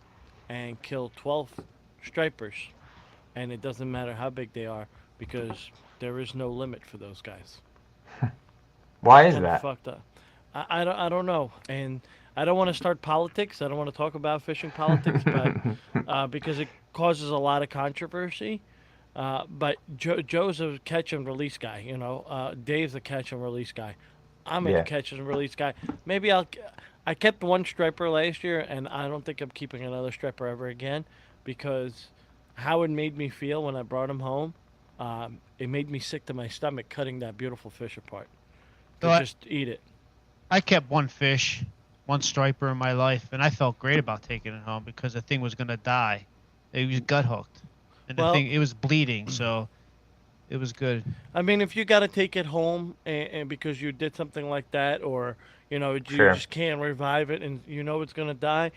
and kill 12 stripers, and it doesn't matter how big they are because there is no limit for those guys. Why is Kinda that? fucked up. I don't know, and I don't want to start politics. I don't want to talk about fishing politics, but because it causes a lot of controversy. But Joe's a catch and release guy, Dave's a catch and release guy. I'm a catch and release guy. Maybe I kept one striper last year, and I don't think I'm keeping another striper ever again, because how it made me feel when I brought him home, it made me sick to my stomach cutting that beautiful fish apart. Just eat it. I kept one striper in my life, and I felt great about taking it home because the thing was going to die. It was gut hooked. and Well- the thing it was bleeding, so it was good. I mean, if you got to take it home and because you did something like that, or you Sure. just can't revive it, and it's gonna die,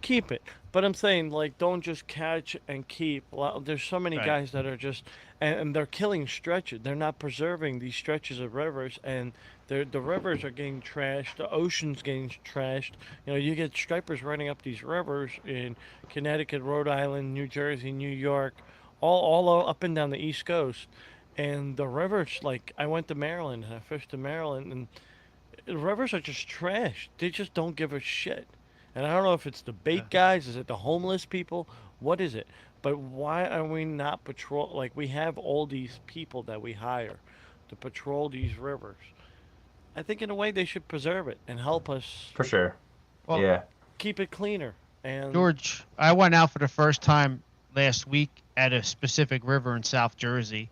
keep it. But I'm saying, like, don't just catch and keep. There's so many Right. guys that are just, and they're killing stretches. They're not preserving these stretches of rivers, and the rivers are getting trashed. The ocean's getting trashed. You get stripers running up these rivers in Connecticut, Rhode Island, New Jersey, New York, all up and down the East Coast. And the rivers, like, I went to Maryland and I fished in Maryland, and the rivers are just trash. They just don't give a shit. And I don't know if it's the bait guys, is it the homeless people, what is it? But why are we not patrol? Like, we have all these people that we hire to patrol these rivers. I think in a way they should preserve it and help us For sure. Well, Yeah. keep it cleaner. And George, I went out for the first time last week at a specific river in South Jersey,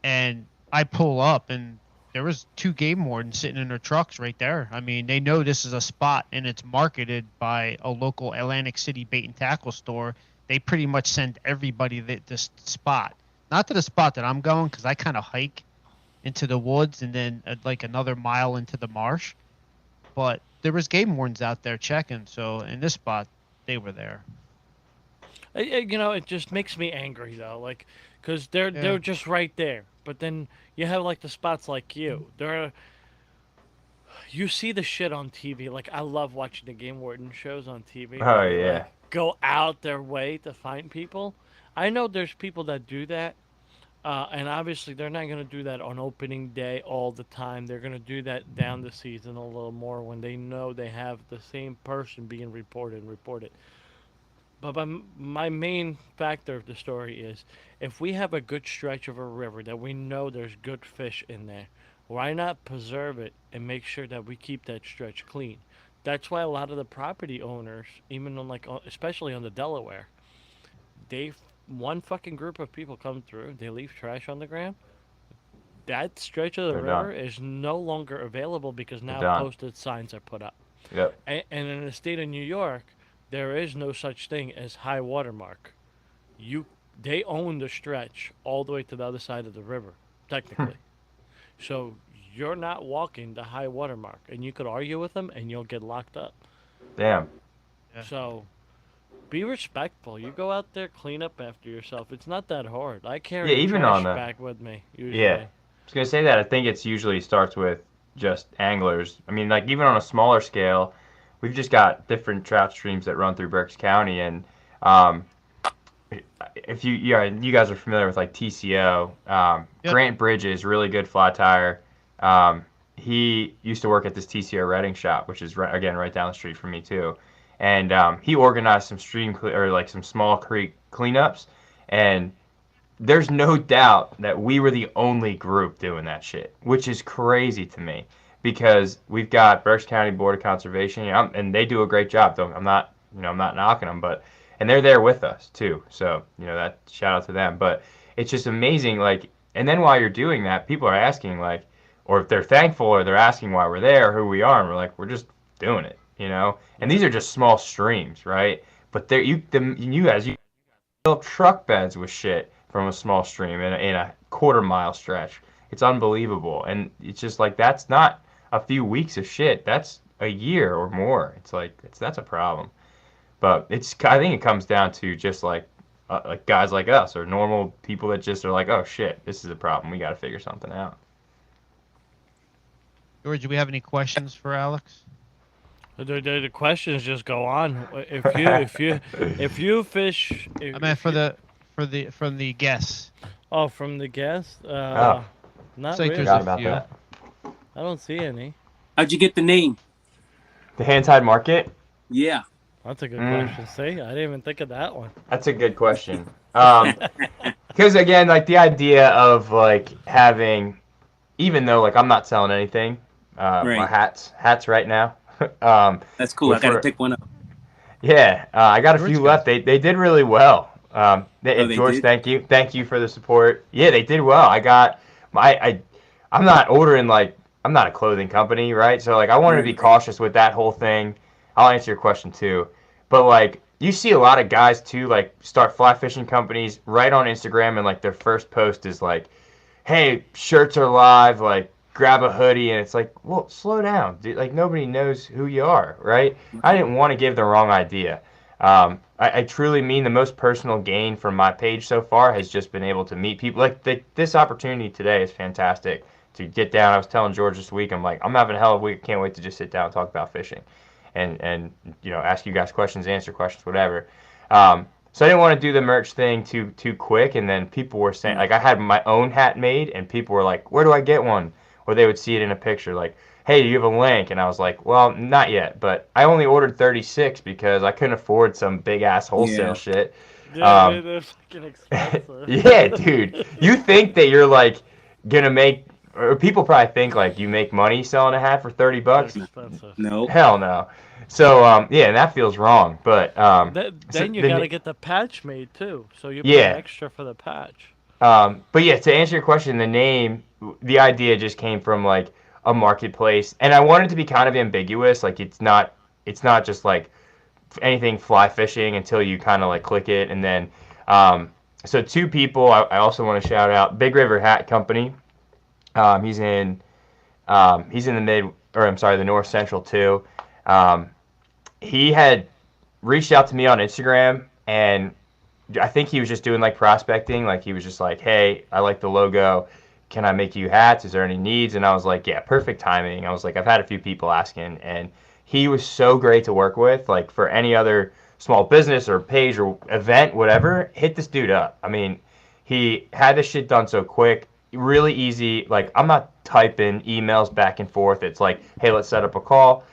and I pull up, and there was 2 game wardens sitting in their trucks right there. I mean, they know this is a spot, and it's marketed by a local Atlantic City bait and tackle store. They pretty much send everybody this spot. Not to the spot that I'm going, because I kind of hike into the woods and then like another mile into the marsh. But there was game wardens out there checking, so in this spot, they were there. it just makes me angry though, like, because they're just right there. But then you have like the spots like you. You see the shit on TV. Like, I love watching the game warden shows on TV. Oh, where they, yeah. like, go out their way to find people. I know there's people that do that, and obviously they're not going to do that on opening day all the time. They're going to do that down the season a little more when they know they have the same person being reported. But my main factor of the story is, if we have a good stretch of a river that we know there's good fish in there, why not preserve it and make sure that we keep that stretch clean? That's why a lot of the property owners, even on especially on the Delaware, one fucking group of people come through, they leave trash on the ground. That stretch of the They're river done. is no longer available because now done. posted signs are put up. Yep. And in the state of New York, there is no such thing as high water mark. They own the stretch all the way to the other side of the river, technically. So you're not walking the high water mark, and you could argue with them, and you'll get locked up. Damn. Yeah. So be respectful. You go out there, clean up after yourself. It's not that hard. I carry Yeah, even trash on the- back with me usually. Yeah. I was gonna say that I think it's usually starts with just anglers. I mean, like, even on a smaller scale, we've just got different trout streams that run through Berks County, and if you guys are familiar with like TCO, Yep. Grant Bridges, really good fly tire. He used to work at this TCO Redding shop, which is right down the street from me too, and he organized some some small creek cleanups, and there's no doubt that we were the only group doing that shit, which is crazy to me because we've got Berks County Board of Conservation, and they do a great job. Though I'm not knocking them, and they're there with us too. So that shout out to them. But it's just amazing, like, and then while you're doing that, people are asking, like, or if they're thankful or they're asking why we're there, who we are, and we're like, we're just doing it, And these are just small streams, right? But you guys fill truck beds with shit from a small stream in a quarter-mile stretch. It's unbelievable, and it's just like, that's not a few weeks of shit. That's a year or more. It's like that's a problem. But I think it comes down to just like guys like us or normal people that just are like, oh shit, this is a problem. We got to figure something out. George, do we have any questions for Alex? The questions just go on. If you fish, I meant from the guests. Oh, from the guest? Oh. Not It's like really. there's Forgot a about few. that. I don't see any. How'd you get the name? The hand-tied market? Yeah. That's a good question. See, I didn't even think of that one. That's a good question. Because again, like, the idea of like having, even though like I'm not selling anything, my hats right now. That's cool. I gotta pick one up. Yeah, I got a George few got left. They did really well. they George, did? thank you for the support. Yeah, they did well. I got I'm not ordering, like, I'm not a clothing company, right? So like I wanted to be cautious with that whole thing. I'll answer your question too, but like you see a lot of guys too, like start fly fishing companies right on Instagram, and like their first post is like, "Hey, shirts are live. Like, grab a hoodie." And it's like, well, slow down, dude. Like nobody knows who you are, right? I didn't want to give the wrong idea. I truly mean the most personal gain from my page so far has just been able to meet people. Like this opportunity today is fantastic to get down. I was telling George this week, I'm like, I'm having a hell of a week. Can't wait to just sit down and talk about fishing, and ask you guys questions, answer questions, whatever. So I didn't want to do the merch thing too quick, and then people were saying, like, I had my own hat made, and people were like, "Where do I get one?" Or they would see it in a picture, like, "Hey, do you have a link?" And I was like, "Well, not yet, but I only ordered 36 because I couldn't afford some big ass wholesale shit." Yeah, they're fucking expensive. Yeah, dude. You think that you're like gonna make, or people probably think like you make money selling a hat for $30. They're expensive. No. Hell no. So yeah, and that feels wrong. But Then you gotta get the patch made too, so you Yeah. pay extra for the patch. but yeah, to answer your question, the name, the idea just came from like a marketplace, and I wanted to be kind of ambiguous. Like it's not just like anything fly fishing until you kind of like click it, and then so two people I also want to shout out: Big River Hat Company. He's in the mid, or I'm sorry, the north central too. He had reached out to me on Instagram, and I think he was just doing like prospecting. Like he was just like, "Hey, I like the logo. Can I make you hats? Is there any needs?" And I was like, "Yeah, perfect timing." I was like, "I've had a few people asking," and he was so great to work with. Like for any other small business or page or event, whatever, hit this dude up. I mean, he had this shit done so quick, really easy. Like I'm not typing emails back and forth. It's like, "Hey, let's set up a call."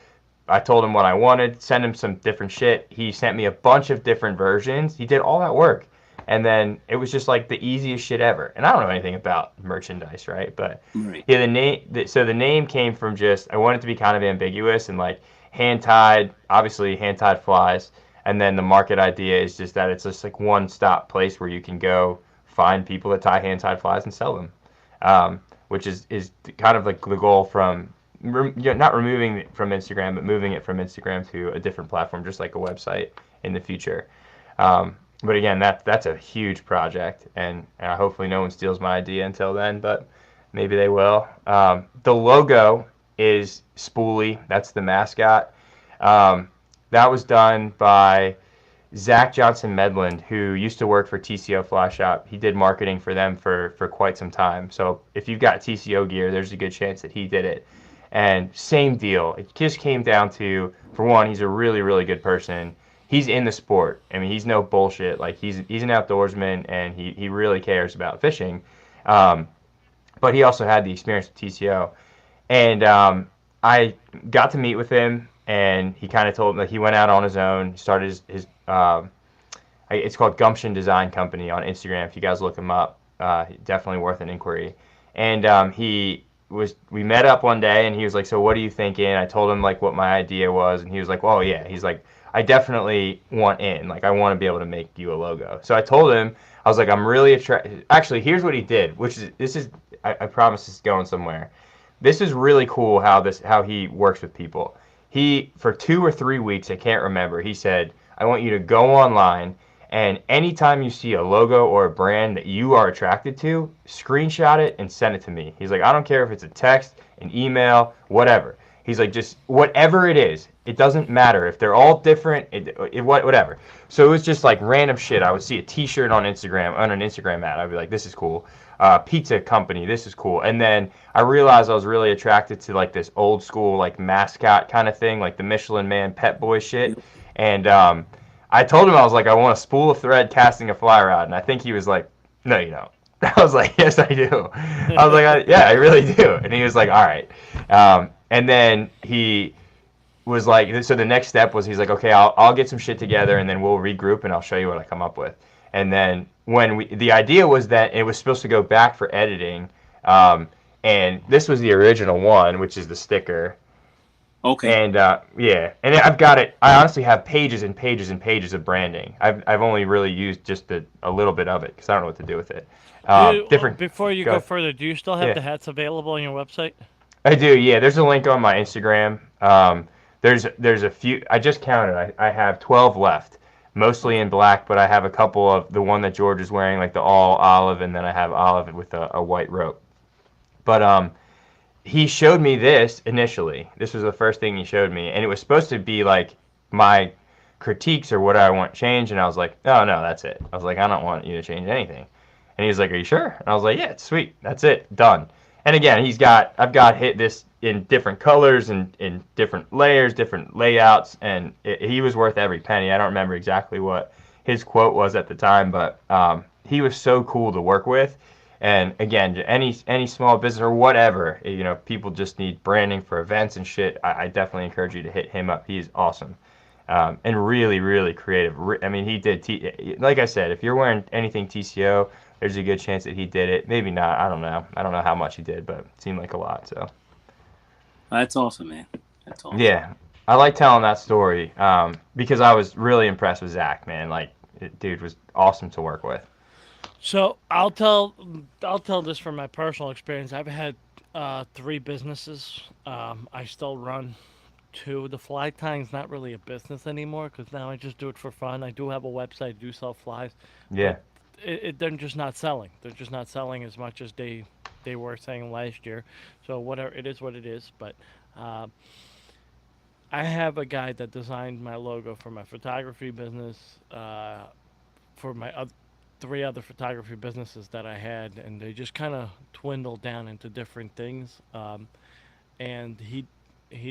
I told him what I wanted, sent him some different shit. He sent me a bunch of different versions. He did all that work. And then it was just like the easiest shit ever. And I don't know anything about merchandise, right? But Right. yeah, so the name came from just, I wanted to be kind of ambiguous and like hand-tied, obviously hand-tied flies. And then the market idea is just that it's just like one-stop place where you can go find people that tie hand-tied flies and sell them. Which is kind of like the goal from not removing it from Instagram, but moving it from Instagram to a different platform, just like a website in the future. But again, that's a huge project, and hopefully no one steals my idea until then, but maybe they will. The logo is Spoolie. That's the mascot. That was done by Zach Johnson Medland, who used to work for TCO Fly Shop. He did marketing for them for quite some time. So if you've got TCO gear, there's a good chance that he did it. And same deal. It just came down to, for one, he's a really, really good person. He's in the sport. I mean, he's no bullshit. Like he's an outdoorsman, and he really cares about fishing. But he also had the experience with TCO. And I got to meet with him, and he kind of told me that he went out on his own. He started his it's called Gumption Design Company on Instagram. If you guys look him up, definitely worth an inquiry. And we met up one day, and he was like, "So what are you thinking?" I told him like what my idea was, and he was like, "Well, yeah." He's like, "I definitely want in. Like, I want to be able to make you a logo." So I told him, I was like, "I'm really attracted." Actually, here's what he did, which is I promise this is going somewhere. This is really cool how he works with people. He, for 2 or 3 weeks, I can't remember, he said, "I want you to go online, and anytime you see a logo or a brand that you are attracted to, screenshot it and send it to me." He's like, "I don't care if it's a text, an email, whatever." He's like, "Just whatever it is, it doesn't matter. If they're all different, whatever." So it was just like random shit. I would see a T-shirt on Instagram, on an Instagram ad. I'd be like, "This is cool." Pizza company, this is cool. And then I realized I was really attracted to like this old school like mascot kind of thing, like the Michelin Man Pet Boy shit. And I told him, I was like, "I want a spool of thread casting a fly rod," and I think he was like, "No, you don't." I was like, "Yes, I do." I was like, "Yeah, I really do." And he was like, "All right." And then he was like, so the next step was, he's like, "Okay, I'll get some shit together, and then we'll regroup, and I'll show you what I come up with." And then the idea was that it was supposed to go back for editing, and this was the original one, which is the sticker. Okay. And yeah, and I've got it. I honestly have pages and pages and pages of branding. I've only really used just a little bit of it because I don't know what to do with it. Before you go further, do you still have the hats available on your website? I do. Yeah, there's a link on my Instagram. There's a few. I just counted. I have 12 left. mostly in black, but I have a couple of the one that George is wearing, like the all olive, and then I have olive with a white rope. But he showed me this initially. This was the first thing he showed me, and it was supposed to be like my critiques or what I want changed, and I was like, oh no, that's it. I was like, I don't want you to change anything. And he was like, are you sure? And I was like, yeah, it's sweet. That's it. Done. And again, I've got hit this in different colors and in different layers, different layouts, and he was worth every penny. I don't remember exactly what his quote was at the time, but he was so cool to work with. And again, any small business or whatever, people just need branding for events and shit. I definitely encourage you to hit him up. He's awesome, and really, really creative. I mean, he did. Like I said, if you're wearing anything TCO, there's a good chance that he did it. Maybe not. I don't know. I don't know how much he did, but it seemed like a lot. So That's awesome, man. That's awesome. yeah, I like telling that story because I was really impressed with Zach, man. Like, dude was awesome to work with. So I'll tell this from my personal experience. I've had 3 businesses. I still run 2. The fly tying's not really a business anymore because now I just do it for fun. I do have a website, do sell flies. Yeah. They're just not selling. They're just not selling as much as they were saying last year. So whatever, it is what it is. But I have a guy that designed my logo for my photography business, for my 3 other photography businesses that I had, and they just kind of dwindled down into different things. And he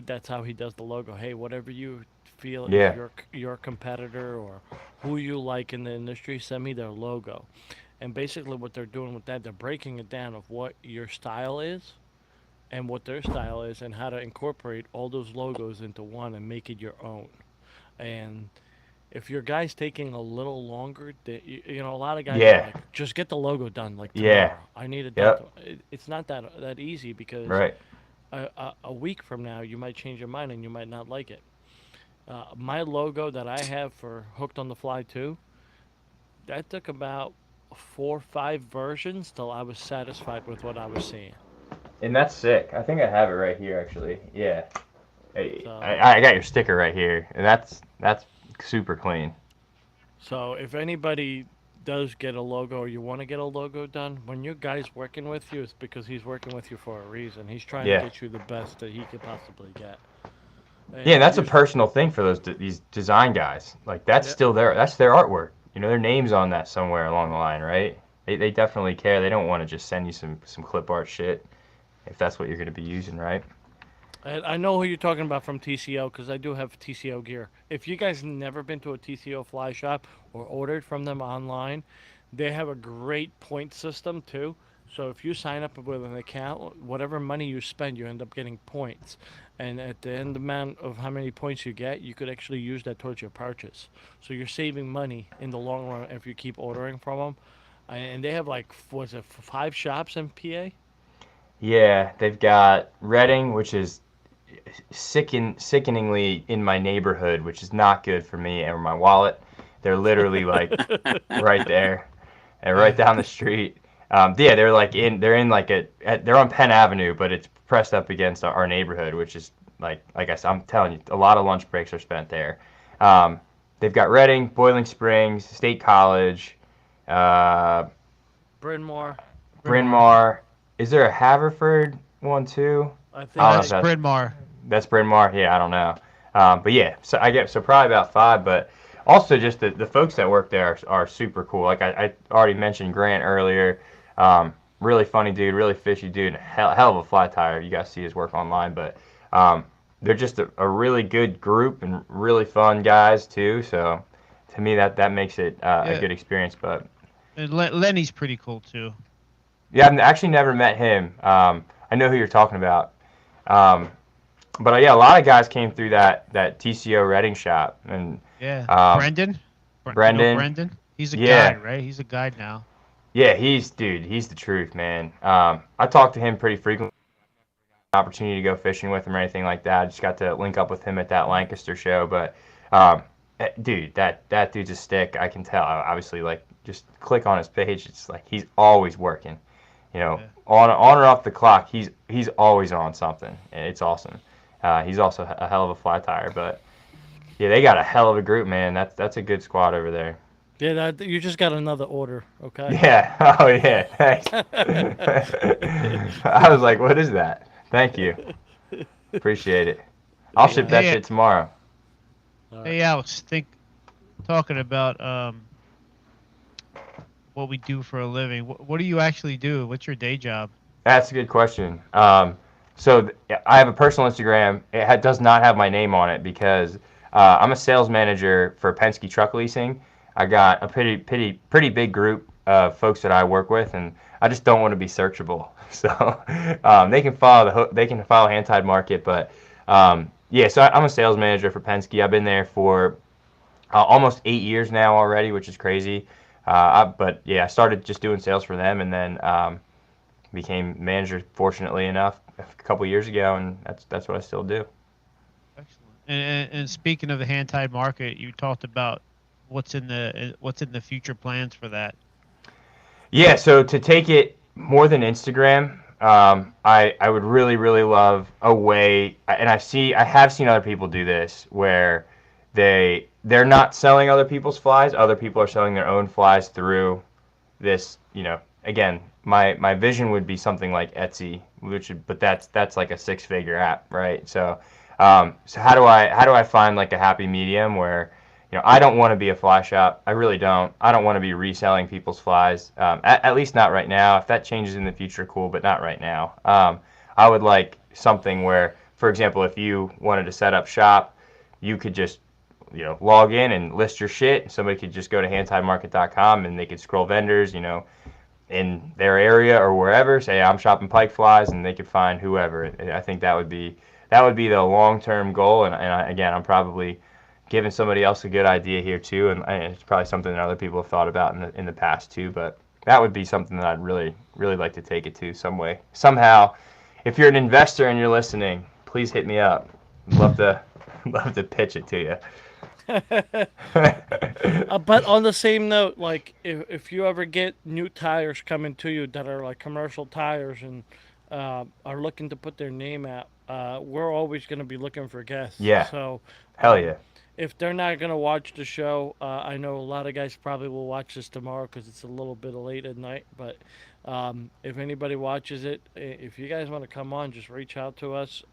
that's how he does the logo. Hey, whatever you feel Yeah. is your competitor or who you like in the industry, send me their logo. And basically what they're doing with that, they're breaking it down of what your style is and what their style is and how to incorporate all those logos into one and make it your own. And if your guy's taking a little longer, a lot of guys are Yeah. like, just get the logo done like Yeah. tomorrow. I need it Yep. done. It's not that easy because Right. a week from now you might change your mind and you might not like it. My logo that I have for Hooked on the Fly 2, that took about 4 or 5 versions till I was satisfied with what I was seeing. And that's sick. I think I have it right here, actually. Yeah. Hey, So, I got your sticker right here, and that's super clean. so if anybody does get a logo or you want to get a logo done, when your guy's working with you, it's because he's working with you for a reason. He's trying Yeah. to get you the best that he could possibly get. Yeah, and that's a usually- personal thing for these design guys. Like that's Yep. still that's their artwork. Their name's on that somewhere along the line, right? They definitely care. They don't want to just send you some clip art shit if that's what you're going to be using, right? I know who you're talking about from TCO because I do have TCO gear. If you guys never been to a TCO fly shop or ordered from them online, they have a great point system too. So if you sign up with an account, whatever money you spend, you end up getting points. And at the end amount of how many points you get, you could actually use that towards your purchase. So you're saving money in the long run if you keep ordering from them. And they have like, was it 5 shops in PA? Yeah, they've got Reading, which is sickeningly in my neighborhood, which is not good for me and my wallet. They're literally like right there and right down the street. Yeah, they're on Penn Avenue, but it's pressed up against our neighborhood, which is like I said, I'm telling you, a lot of lunch breaks are spent there. They've got Reading, Boiling Springs, State College, Bryn Mawr. Bryn Mawr. Is there a Haverford one too? I think Oh, That's Bryn Mawr. That's Bryn Mawr. Yeah, I don't know. But yeah, so probably about 5. But also just the folks that work there are super cool. Like I already mentioned Grant earlier. Really funny dude, really fishy dude, and hell of a fly tire. You guys see his work online, but they're just a really good group and really fun guys too. So to me that makes it a good experience. But And Lenny's pretty cool too. yeah, I've actually never met him. I know who you're talking about. But yeah, a lot of guys came through that TCO Reading shop, and Yeah. Brendan. Brendan. He's a guide, right? He's a guide now. Yeah, he's the truth, man. I talk to him pretty frequently. Opportunity to go fishing with him or anything like that. I just got to link up with him at that Lancaster show, but dude, that dude's a stick. I can tell. Obviously, like just click on his page. It's like he's always working. Yeah. On or off the clock, he's always on something. It's awesome. He's also a hell of a fly tire, but Yeah, they got a hell of a group, man. That's a good squad over there. Yeah, you just got another order, okay? Yeah. Oh yeah. Thanks. I was like, what is that? Thank you. Appreciate it. I'll ship Yeah. that Hey, shit tomorrow. All right. hey, Alex. Talking about what we do for a living. What do you actually do? What's your day job? That's a good question. I have a personal Instagram. Does not have my name on it because I'm a sales manager for Penske Truck Leasing. I got a pretty big group of folks that I work with, and I just don't want to be searchable. So they can follow Hand Tied Market, but yeah. So I'm a sales manager for Penske. I've been there for almost 8 years now already, which is crazy. But yeah, I started just doing sales for them, and then became manager, fortunately enough, a couple years ago, and that's what I still do. Excellent. And speaking of the hand tied market, you talked about what's in the future plans for that. Yeah, so to take it more than Instagram, I would really love a way, and I have seen other people do this where they're not selling other people's flies, other people are selling their own flies through this, again, my vision would be something like Etsy, but that's like a six-figure app, right? So how do I find like a happy medium where I don't want to be a fly shop. I really don't. I don't want to be reselling people's flies. At least not right now. If that changes in the future, cool, but not right now. I would like something where, for example, if you wanted to set up shop, you could just log in and list your shit. Somebody could just go to handtiedmarket.com and they could scroll vendors, in their area or wherever. Say I'm shopping pike flies, and they could find whoever. And I think that would be the long-term goal. And again, I'm probably giving somebody else a good idea here too, and it's probably something that other people have thought about in the past too. But that would be something that I'd really like to take it to some way, somehow. If you're an investor and you're listening, please hit me up. I'd love to love to pitch it to you. But on the same note, like if you ever get new tires coming to you that are like commercial tires and are looking to put their name out, we're always going to be looking for guests. Yeah, So hell um, yeah. if they're not going to watch the show, I know a lot of guys probably will watch this tomorrow because it's a little bit late at night. But if anybody watches it, if you guys want to come on, just reach out to us.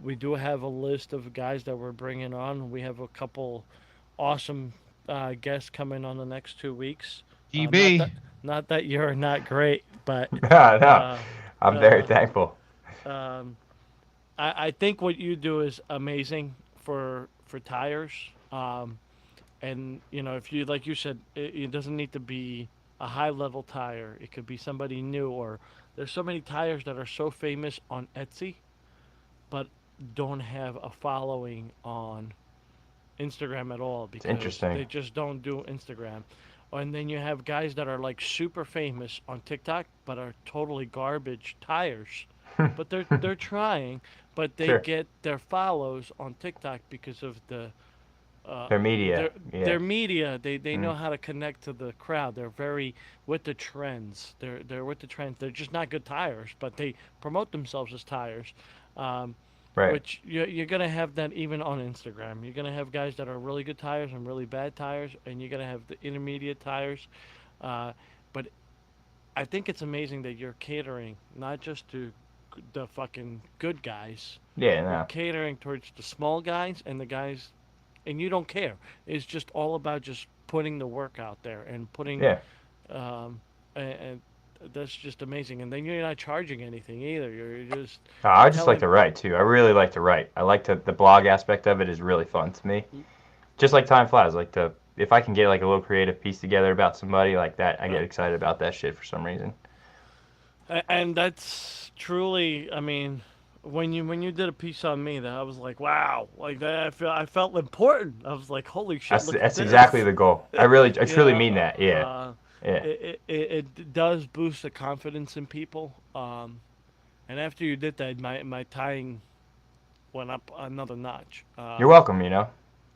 We do have a list of guys that we're bringing on. We have a couple awesome guests coming on the next 2 weeks. Not GB. that you're not great, but No, uh, I'm very uh, thankful. um, I think what you do is amazing for tires. And if you like you said, it doesn't need to be a high level tire. It could be somebody new, or there's so many tires that are so famous on Etsy, but don't have a following on Instagram at all It's because interesting. they just don't do Instagram. And then you have guys that are like super famous on TikTok but are totally garbage tires. But they're trying, but they Sure. get their follows on TikTok because of uh, Their media. their Yeah. their media. They Mm. know how to connect to the crowd. They're very with the trends. They're with the trends. They're just not good tires, but they promote themselves as tires. Um, Right. which you're going to have that even on Instagram. You're going to have guys that are really good tires and really bad tires, and you're going to have the intermediate tires. But I think it's amazing that you're catering not just to the fucking good guys. Yeah. You're No. catering towards the small guys and the guys, and you don't care. It's just all about just putting the work out there and putting, Yeah. and that's just amazing. And then you're not charging anything either. You're just I just like telling. to write too. I really like to write. I like to the blog aspect of it is really fun to me. Just like time flies, like to if I can get like a little creative piece together about somebody like that, I get excited about that shit for some reason. And that's truly, I mean, when you did a piece on me, that I was like, wow, like that. I felt important. I was like, holy shit, That's look at that's exactly this. the goal. I you truly mean know, that. Yeah. Yeah. it does boost the confidence in people. And after you did that, my tying went up another notch. You're welcome. I'm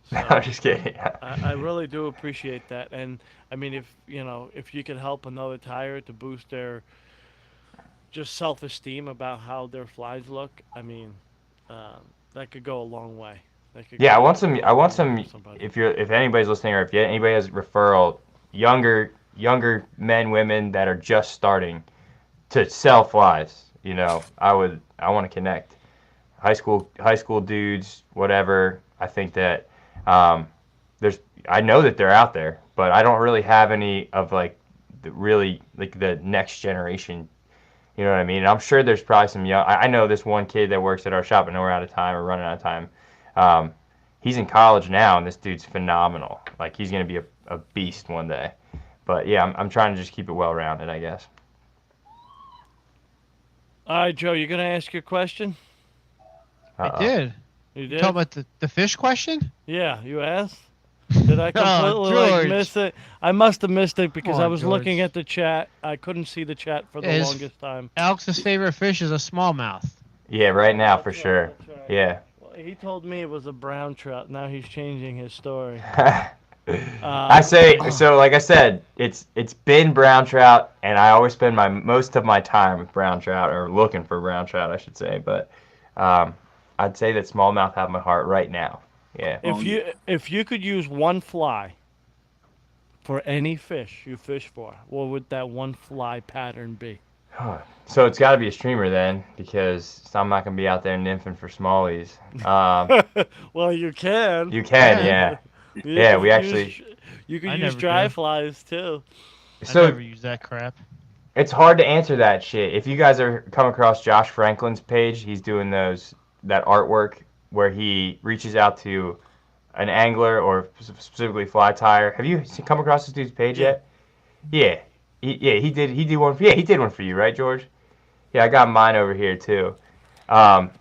So just kidding. I really do appreciate that. And I mean, if you could help another tire to boost their just self esteem about how their flies look, I mean, that could go a long way. Yeah, I want some. Somebody. If anybody's listening, or if anybody has referral, younger men, women that are just starting to sell flies. I want to connect. High school dudes, whatever. I think that I know that they're out there, but I don't really have any of like the next generation. You know what I mean? And I'm sure there's probably some young. I know this one kid that works at our shop. I know we're out of time or running out of time. He's in college now, and this dude's phenomenal. Like he's gonna be a beast one day. But yeah, I'm trying to just keep it well rounded, I guess. All right, Joe, you gonna ask your question? I did. You You did? talking about the fish question? Yeah, you asked. Did I Oh, completely George. miss it? I must have missed it because Come I on, was looking George. at the chat. I couldn't see the chat for the His- longest time. Alex's favorite fish is a smallmouth. Yeah, right now for That's right, sure. that's right. Yeah. Well, he told me it was a brown trout. Now he's changing his story. I say so. Like I said, it's been brown trout, and I always spend most of my time with brown trout, or looking for brown trout, I should say. But I'd say that smallmouth have my heart right now. Yeah. If you could use one fly for any fish you fish for, what would that one fly pattern be? So it's got to be a streamer then, because I'm not gonna be out there nymphing for smallies. Well, you can. You can, yeah. You Yeah, can we actually. You can I use never dry did. flies too. I So never use that crap. it's hard to answer that shit. If you guys are come across Josh Franklin's page, he's doing that artwork where he reaches out to an angler or specifically fly tire. Have you come across this dude's page yet? Yeah. He did one. Yeah, he did one for you, right, George? Yeah, I got mine over here too. I've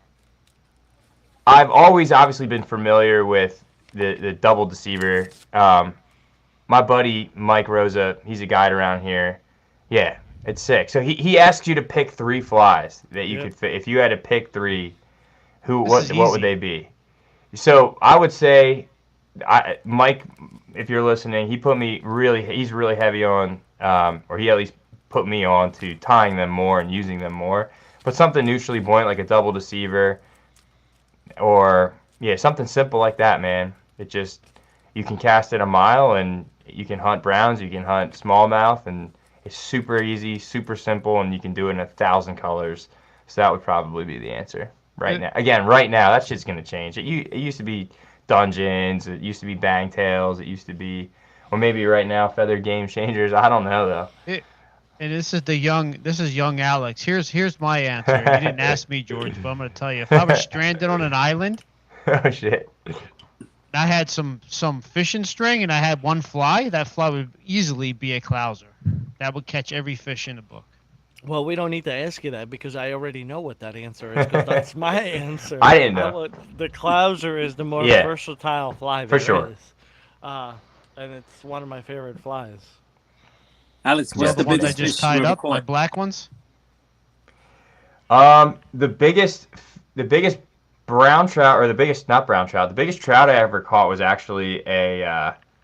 always obviously been familiar with the double deceiver. My buddy Mike Rosa, he's a guide around here. Yeah, it's sick. So he asks you to pick 3 flies that you could fit. If you had to pick 3, what would they be? So I would say, Mike, if you're listening, he's really heavy on, or he at least put me on to tying them more and using them more. But something neutrally buoyant like a double deceiver, or something simple like that, man. You can cast it a mile and you can hunt browns, you can hunt smallmouth, and it's super easy, super simple, and you can do it in 1,000 colors. So that would probably be the answer right now. Again, right now, that shit's gonna change. It used to be dungeons, it used to be bangtails, it used to be, or maybe right now feathered game changers. I don't know though. And this is young Alex. Here's my answer. You didn't ask me, George, but I'm gonna tell you. If I was stranded on an island, Oh shit. I had some fishing string and I had one fly, that fly would easily be a clouser. That would catch every fish in the book. Well, we don't need to ask you that because I already know what that answer is. Because that's my answer. I didn't know. The clouser is the more Yeah. versatile fly For there sure. is. And it's one of my favorite flies. Alex, Well, what's the the ones I biggest just fish you tied ever up, my caught? black ones. The biggest brown trout, or the biggest, not brown trout, the biggest trout I ever caught was actually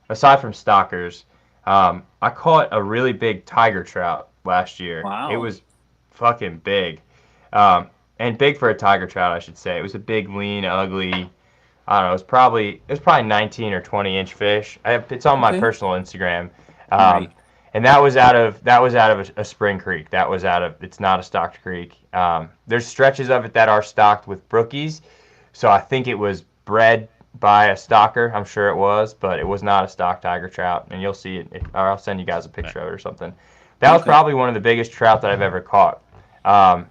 aside from stockers, I caught a really big tiger trout last year. Wow. It was fucking big. And big for a tiger trout, I should say. It was a big, lean, ugly, I don't know, it was probably 19 or 20-inch fish. It's on my Okay. personal Instagram. Right. And that was out of a spring creek. It's not a stocked creek. There's stretches of it that are stocked with brookies, so I think it was bred by a stocker. I'm sure it was, but it was not a stocked tiger trout. And you'll see it, or I'll send you guys a picture of it or something. That was probably one of the biggest trout that I've ever caught. And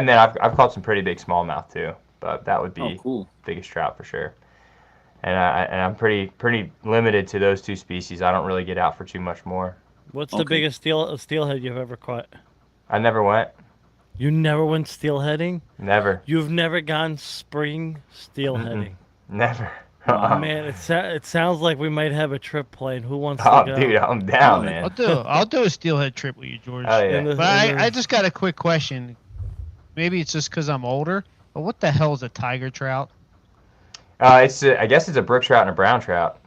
then I've caught some pretty big smallmouth too, but that would be cool. biggest trout for sure. And I'm pretty limited to those 2 species. I don't really get out for too much more. What's the Okay. biggest steelhead you've ever caught? I never went. You never went steelheading? Never. You've never gone spring steelheading? Never. Wow. Man, it sounds like we might have a trip planned. Who wants to Oh, go? dude, I'm down, man. I'll do a steelhead trip with you, George. Oh, yeah. In the- But in the- I just got a quick question. Maybe it's just because I'm older, but what the hell is a tiger trout? I guess it's a brook trout and a brown trout.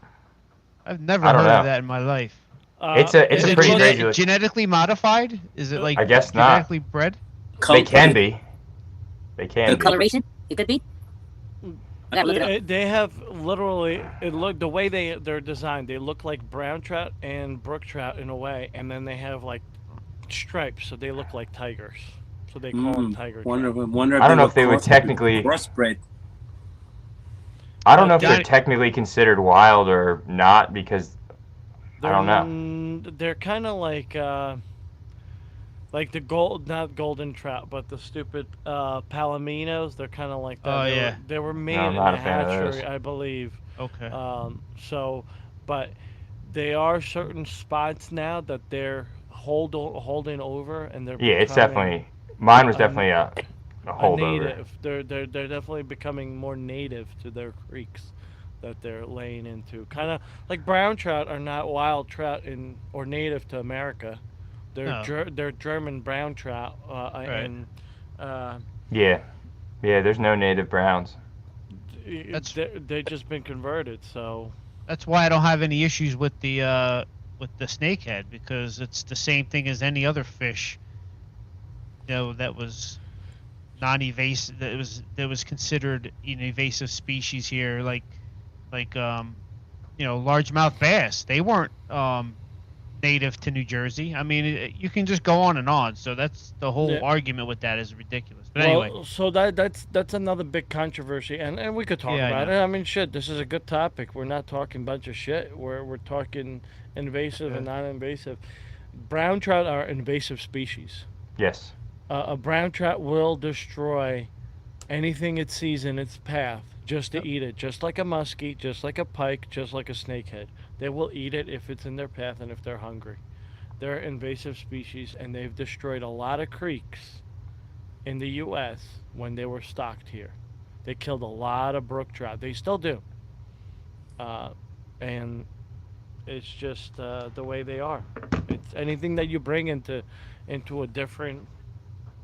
I've never I heard don't know. of that in my life. It's a Is it pretty crazy. genetically modified? Is it like I guess not. genetically bred? They can be. They can The be. coloration, it could be. They have literally the way they're designed. They look like brown trout and brook trout in a way, and then they have like stripes, so they look like tigers. So they call them tiger trout. Wonder if I they don't know were if they would technically. crossbred. I don't know if they're Johnny- technically considered wild or not because I don't know. They're kind of like the not golden trout, but the stupid palominos. They're kind of like that. Oh, yeah. They were made I'm in not a a fan of hatchery, those. I believe. Okay. So, but they are certain spots now that they're holding over, and they're Yeah, it's becoming definitely. Mine was a- definitely a a holdover. native. They're definitely becoming more native to their creeks that they're laying into. Kind of like brown trout are not wild trout or native to America. No. They're German brown trout, and Yeah, yeah. There's no native browns. That's- they've just been converted. So That's why I don't have any issues with the snakehead, because it's the same thing as any other fish. That was non-evasive. That was considered an invasive species here, like largemouth bass. They weren't native to New Jersey. I mean, you can just go on and on. So that's the whole Yeah. argument with that is ridiculous. But anyway, so that's another big controversy, and we could talk Yeah, I about know. it. I mean, shit, this is a good topic. We're not talking bunch of shit. We're talking invasive and non-invasive. Brown trout are invasive species. Yes. A brown trout will destroy anything it sees in its path just to eat it, just like a muskie, just like a pike, just like a snakehead. They will eat it if it's in their path and if they're hungry. They're invasive species, and they've destroyed a lot of creeks in the U.S. when they were stocked here. They killed a lot of brook trout. They still do. And it's just the way they are. It's anything that you bring into a different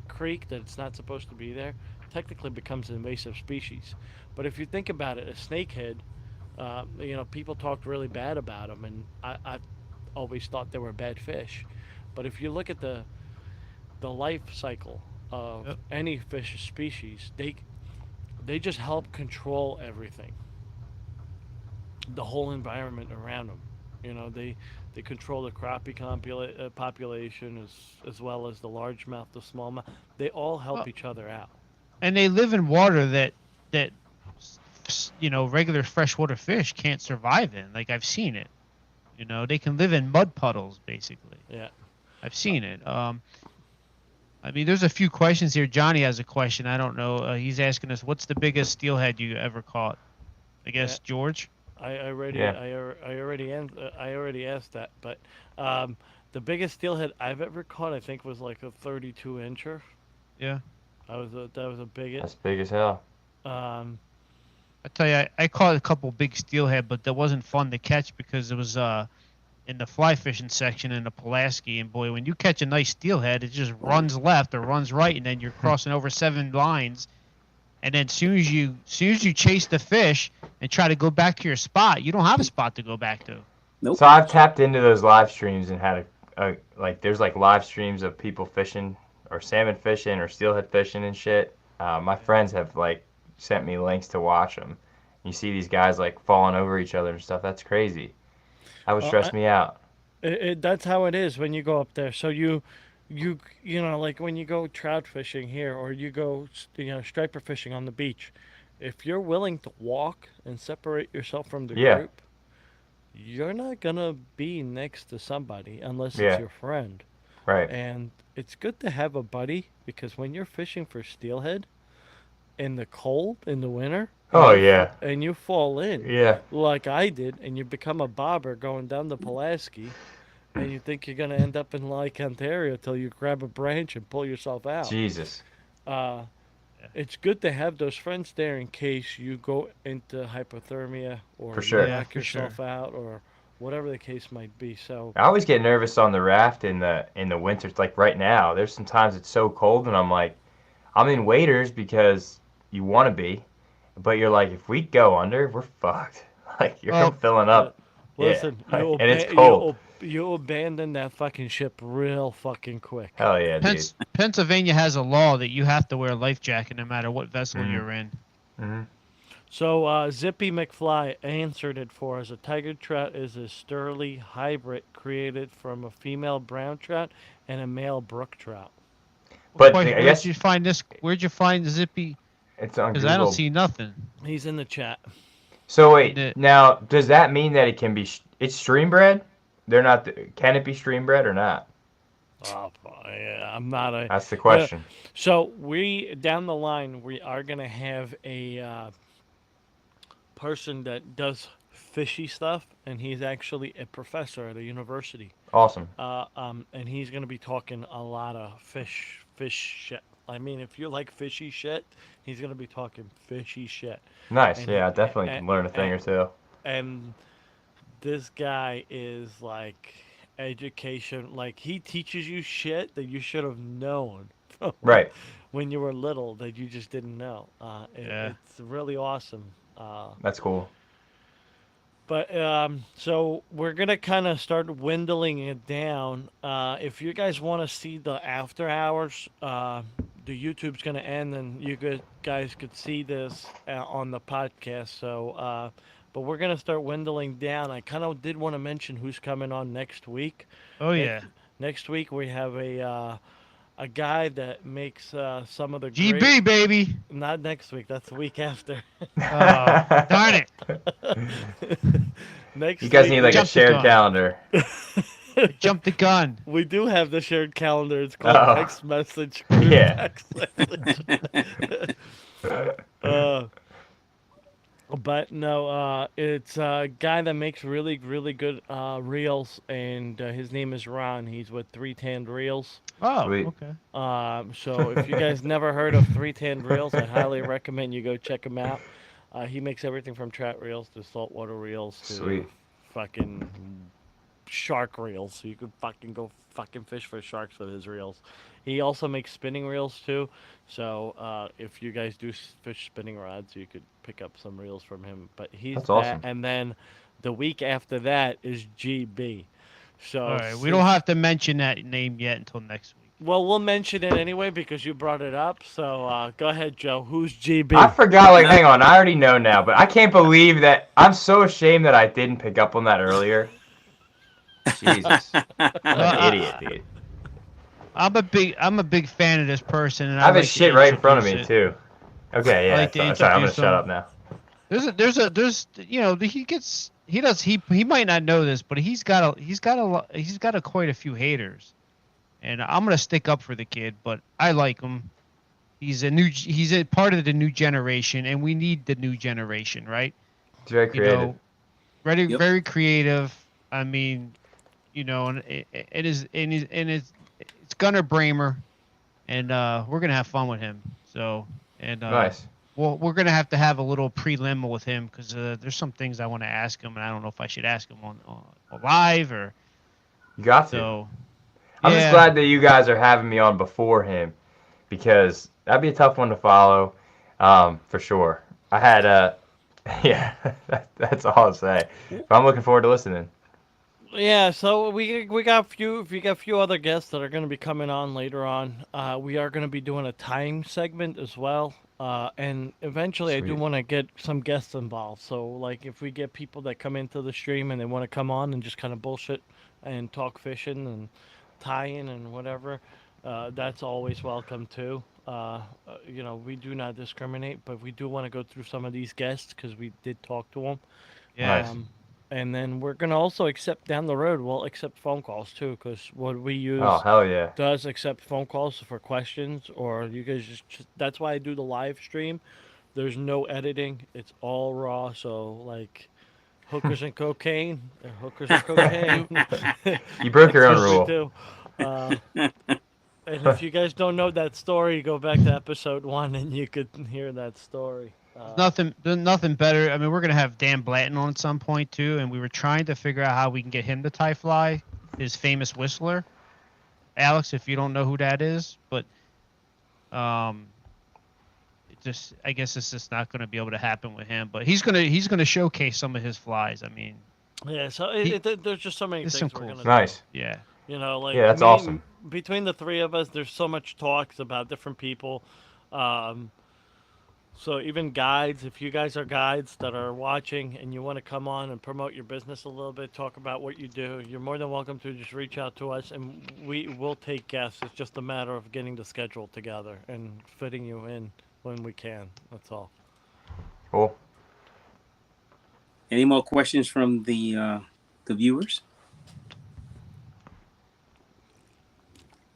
creek that it's not supposed to be there technically becomes an invasive species. But if you think about it, a snakehead, people talked really bad about them, and I always thought they were bad fish. But if you look at the life cycle of Yep. any fish species, they just help control everything, the whole environment around them. They control the crappie population as well as the largemouth, the smallmouth. They all help Well- each other out. and they live in water that regular freshwater fish can't survive in. Like, I've seen it. They can live in mud puddles basically. Yeah. I've seen it. I mean, there's a few questions here. Johnny has a question. I don't know. He's asking us, what's the biggest steelhead you ever caught? I guess George. I already Yeah. I already asked that, but the biggest steelhead I've ever caught, I think, was like a 32 incher. Yeah. That was a big. That's big as hell. I tell you, I caught a couple big steelhead, but that wasn't fun to catch because it was in the fly fishing section in the Pulaski. And boy, when you catch a nice steelhead, it just runs left or runs right, and then you're crossing over 7 lines. And then soon as you chase the fish and try to go back to your spot, you don't have a spot to go back to. Nope. So I've tapped into those live streams and had there's like live streams of people fishing or salmon fishing or steelhead fishing and shit. My friends have like sent me links to watch them. You see these guys like falling over each other and stuff. That's crazy. That would stress me out. That's how it is when you go up there. So you like when you go trout fishing here, or you go striper fishing on the beach, if you're willing to walk and separate yourself from the Yeah. group, you're not gonna be next to somebody unless Yeah. it's your friend. Right. And it's good to have a buddy, because when you're fishing for steelhead in the cold in the winter, Oh yeah. and you fall in Yeah. like I did, and you become a bobber going down the Pulaski, and you think you're gonna end up in Lake Ontario till you grab a branch and pull yourself out. Jesus. It's good to have those friends there in case you go into hypothermia or For sure. you Yeah, knock for yourself out or whatever the case might be. So I always get nervous on the raft in the winter. Like right now, there's some times it's so cold and I'm like, I'm in waders because you want to be, but you're like, if we go under, we're fucked. Like you're Well, filling up. listen, Yeah. you And it's cold. you abandon that fucking ship real fucking quick. Hell yeah, dude. Pennsylvania has a law that you have to wear a life jacket no matter what vessel Mhm. you're in. hmm So Zippy McFly answered it for us. A tiger trout is a Sterling hybrid created from a female brown trout and a male brook trout. But Question, I where'd guess you find this? Where'd you find Zippy? it's on Because I don't Google. see nothing. He's in the chat. So In wait, the, now does that mean that it can be? It's stream bred? They're not. Can it be stream bred or not? Oh, yeah, I'm not a. That's the question. So we down the line we are gonna have a person that does fishy stuff, and he's actually a professor at a university. Awesome. And he's gonna be talking a lot of fish shit. I mean, if you like fishy shit, he's gonna be talking fishy shit. Nice. And Yeah, I he- definitely and- can learn a thing or two. And this guy is like education. Like he teaches you shit that you should have known Right. when you were little that you just didn't know. Yeah. It's really awesome. That's cool. But so we're gonna kind of start dwindling it down. If you guys want to see the after hours, the YouTube's gonna end, and guys could see this on the podcast. So, but we're gonna start dwindling down. I kind of did want to mention who's coming on next week. oh yeah, Next week we have a guy that makes some of the GB great. baby. Not next week. That's the week after. Darn it! Next You guys week, need like a Jump the shared gun. calendar. Jump the gun. we do have the shared calendar. It's called Oh. text message. Group Yeah. text message. But no, it's a guy that makes really, really good reels, and his name is Ron. He's with 310 Reels. Oh, Sweet. okay. So if you guys never heard of 310 Reels, I highly recommend you go check him out. He makes everything from trout reels to saltwater reels to Sweet. fucking shark reels. So you could fucking go fucking fish for sharks with his reels. He also makes spinning reels too. So if you guys do fish spinning rods, you could pick up some reels from him. But he's That's awesome. And then the week after that is GB. So All right, we don't have to mention that name yet until next week. Well, we'll mention it anyway because you brought it up. So go ahead, Joe. Who's GB? I forgot. Like, hang on. I already know now, but I can't believe that. I'm so ashamed that I didn't pick up on that earlier. Jesus, I'm an idiot, dude. I'm a big fan of this person, and I have like his to shit right in front of me introduce it. too. Okay, yeah. like to Sorry, I'm gonna introduce shut him. up now. There's he might not know this, but he's got quite a few haters, and I'm gonna stick up for the kid, but I like him. He's a part of the new generation, and we need the new generation, right? It's very creative. You know, Yep. very creative. I mean, you know, and it's Gunnar Bramer, and we're gonna have fun with him. So Nice. well, we're gonna have to have a little prelim with him because there's some things I want to ask him, and I don't know if I should ask him on live or You got to. so. I'm yeah. just glad that you guys are having me on before him, because that'd be a tough one to follow, for sure. I had yeah, that's all I'll say. But I'm looking forward to listening. Yeah, so we got a few other guests that are going to be coming on later on. We are going to be doing a time segment as well, and eventually I do Sweet. want to get some guests involved. So like if we get people that come into the stream and they want to come on and just kind of bullshit and talk fishing and tying and whatever, that's always welcome too. You know, we do not discriminate, but we do want to go through some of these guests because we did talk to them. Yeah. Nice. And then we're going to also accept down the road, we'll accept phone calls too, because what we use Oh, hell yeah. does accept phone calls for questions, or you guys just that's why I do the live stream. There's no editing, it's all raw. So, like, hookers and cocaine, hookers and cocaine. You broke your own That's what rule. we do. And if you guys don't know that story, go back to episode 1 and you could hear that story. There's nothing better. I mean, we're gonna have Dan Blanton on at some point too, and we were trying to figure out how we can get him to tie fly, his famous whistler. Alex, if you don't know who that is, but I guess it's just not gonna be able to happen with him. But he's gonna showcase some of his flies. I mean, Yeah, so there's just so many There's things some we're cool gonna stuff. Nice. yeah. do. You know, like Yeah, that's awesome. Between the three of us, there's so much talks about different people. So even guides, if you guys are guides that are watching and you want to come on and promote your business a little bit, talk about what you do, you're more than welcome to just reach out to us and we will take guests. It's just a matter of getting the schedule together and fitting you in when we can. That's all. Cool. Any more questions from the viewers?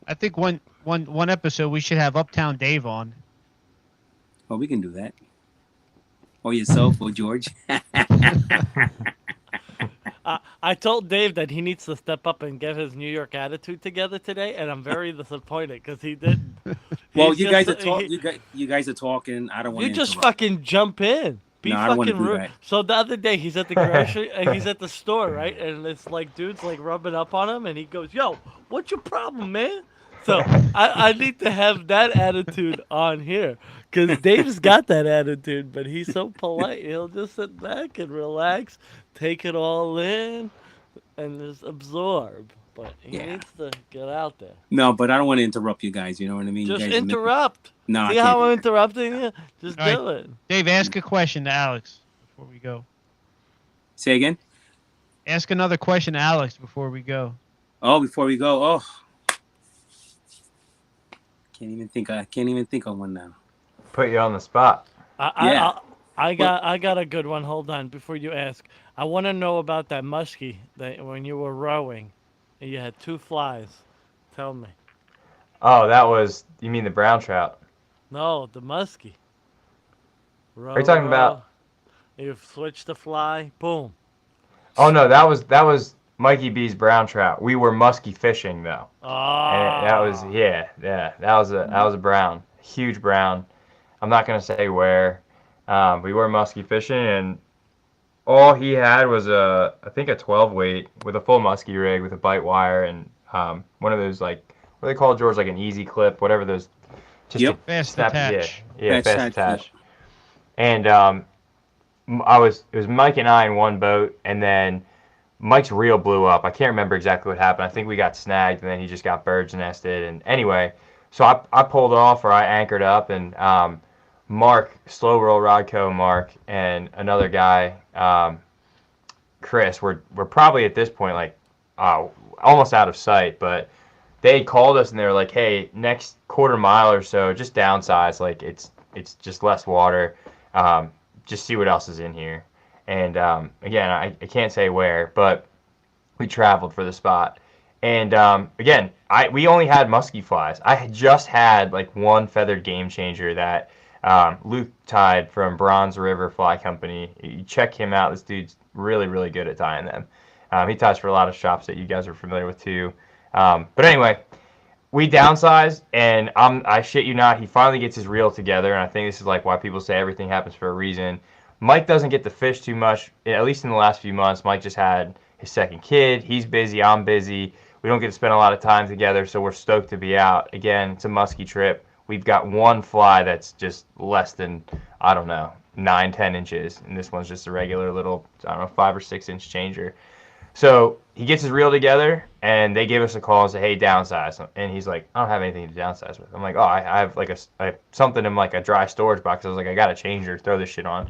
I think one episode we should have Uptown Dave on. Oh, we can do that. Or yourself, or George. I told Dave that he needs to step up and get his New York attitude together today, and I'm very disappointed because he didn't. Well, He's you guys are just- talking. he- You guys are talking. I don't want You to just interrupt. fucking jump in. Be No, I don't wanna fucking do rude. that. So the other day he's at the grocery, he's at the store, right? And it's like dudes like rubbing up on him, and he goes, "Yo, what's your problem, man?" So I need to have that attitude on here because Dave's got that attitude, but he's so polite. He'll just sit back and relax, take it all in, and just absorb. But he Yeah. needs to get out there. No, but I don't want to interrupt you guys. You know what I mean? You Just guys are making- interrupt. No, I See can't how do I'm that. interrupting you? Just All right. do it. Dave, ask a question to Alex before we go. Say again. Ask another question to Alex before we go. Oh, before we go. Oh, can't even think. I can't even think of one now. Put you on the spot. Yeah. I got a good one. Hold on, before you ask, I want to know about that muskie that when you were rowing, and you had 2 flies. Tell me. Oh, that was, you mean the brown trout? No, the muskie. Row, Are you talking about- You switch the fly, boom. Oh no, that was Mikey B's brown trout. We were musky fishing though. And that was Ah. that was a brown, huge brown. I'm not gonna say where. We were musky fishing, and all he had was I think a 12 weight with a full musky rig with a bite wire and one of those like what do they call it, George, like an easy clip, whatever those. Just Yep. to Fast snap- attach. Yeah, Fast fast attach, attach. And it was Mike and I in one boat, and then Mike's reel blew up. I can't remember exactly what happened. I think we got snagged, and then he just got bird's nested. And anyway, so I pulled off, or I anchored up, and Mark, Slow Roll Rodco Mark, and another guy, Chris, we're probably at this point like almost out of sight, but they called us and they were like, hey, next quarter mile or so, just downsize, like it's just less water. Just see what else is in here. And again, I can't say where, but we traveled for the spot. And again, we only had musky flies. I had just had like one feathered game changer that Luke tied from Bronze River Fly Company. You check him out. This dude's really, really good at tying them. He ties for a lot of shops that you guys are familiar with too. But anyway, we downsized, and I shit you not, he finally gets his reel together, and I think this is like why people say everything happens for a reason. Mike doesn't get to fish too much, at least in the last few months. Mike just had his second kid. He's busy. I'm busy. We don't get to spend a lot of time together, so we're stoked to be out. Again, it's a musky trip. We've got one fly that's just less than, I don't know, 9-10 inches, and this one's just a regular little, I don't know, 5 or 6 inch changer. So he gets his reel together, and they give us a call and say, hey, downsize. And he's like, I don't have anything to downsize with. I'm like, oh, I have like I have something in like a dry storage box. I was like, I got a changer, throw this shit on.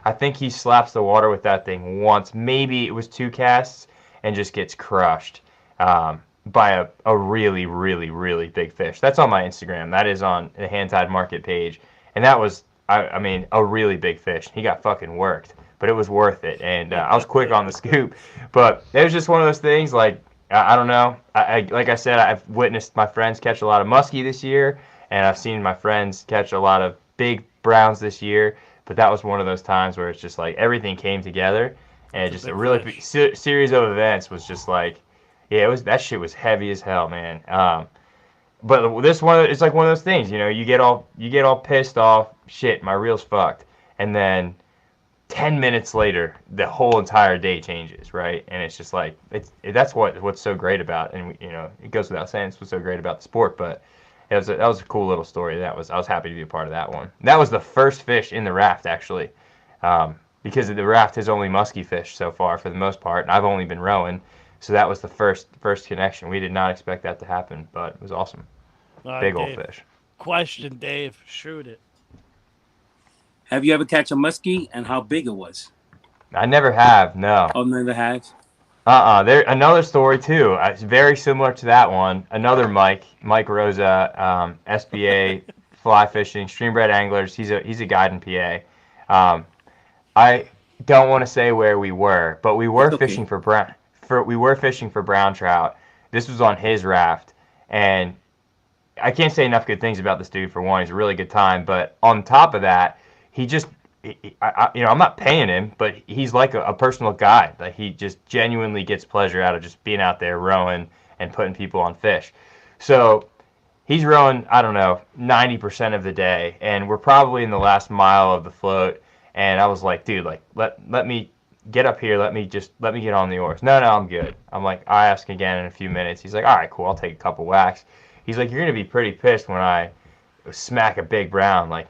I think he slaps the water with that thing once. Maybe it was 2 casts, and just gets crushed by a really, really, really big fish. That's on my Instagram. That is on the Hand Tied Market page. And that was, I mean, a really big fish. He got fucking worked. But it was worth it, and I was quick on the scoop. But it was just one of those things, like, I don't know. Like I said, I've witnessed my friends catch a lot of muskie this year, and I've seen my friends catch a lot of big browns this year. But that was one of those times where it's just like everything came together, and It's a a just big a really fish. big series of events was just like, yeah, that shit was heavy as hell, man. But this one, it's like one of those things, you know, you get all pissed off, shit, my reel's fucked, and then 10 minutes later, the whole entire day changes, right? And it's just like that's what's so great about, and you know, it goes without saying, it's what's so great about the sport. But that was a cool little story. I was happy to be a part of that one. That was the first fish in the raft actually, because the raft has only musky fish so far for the most part, and I've only been rowing, so that was the first connection. We did not expect that to happen, but it was awesome. All right, Big old Dave. fish. Question, Dave. Shoot it. Have you ever catch a muskie and how big it was? I never have, no. Oh, never have. There another story too. It's very similar to that one. Another Mike Rosa, SBA fly fishing, streambred anglers. He's a guide in PA. I don't want to say where we were, but we were It's okay. fishing for brown trout. This was on his raft, and I can't say enough good things about this dude. For one, he's a really good time, but on top of that, he just I'm not paying him, but he's like a personal guide. Like he just genuinely gets pleasure out of just being out there rowing and putting people on fish. So he's rowing, I don't know, 90% of the day, and we're probably in the last mile of the float. And I was like, dude, like let me get up here. Let me get on the oars. No, I'm good. I'm like, I ask again in a few minutes. He's like, all right, cool. I'll take a couple whacks. He's like, you're gonna be pretty pissed when I smack a big brown like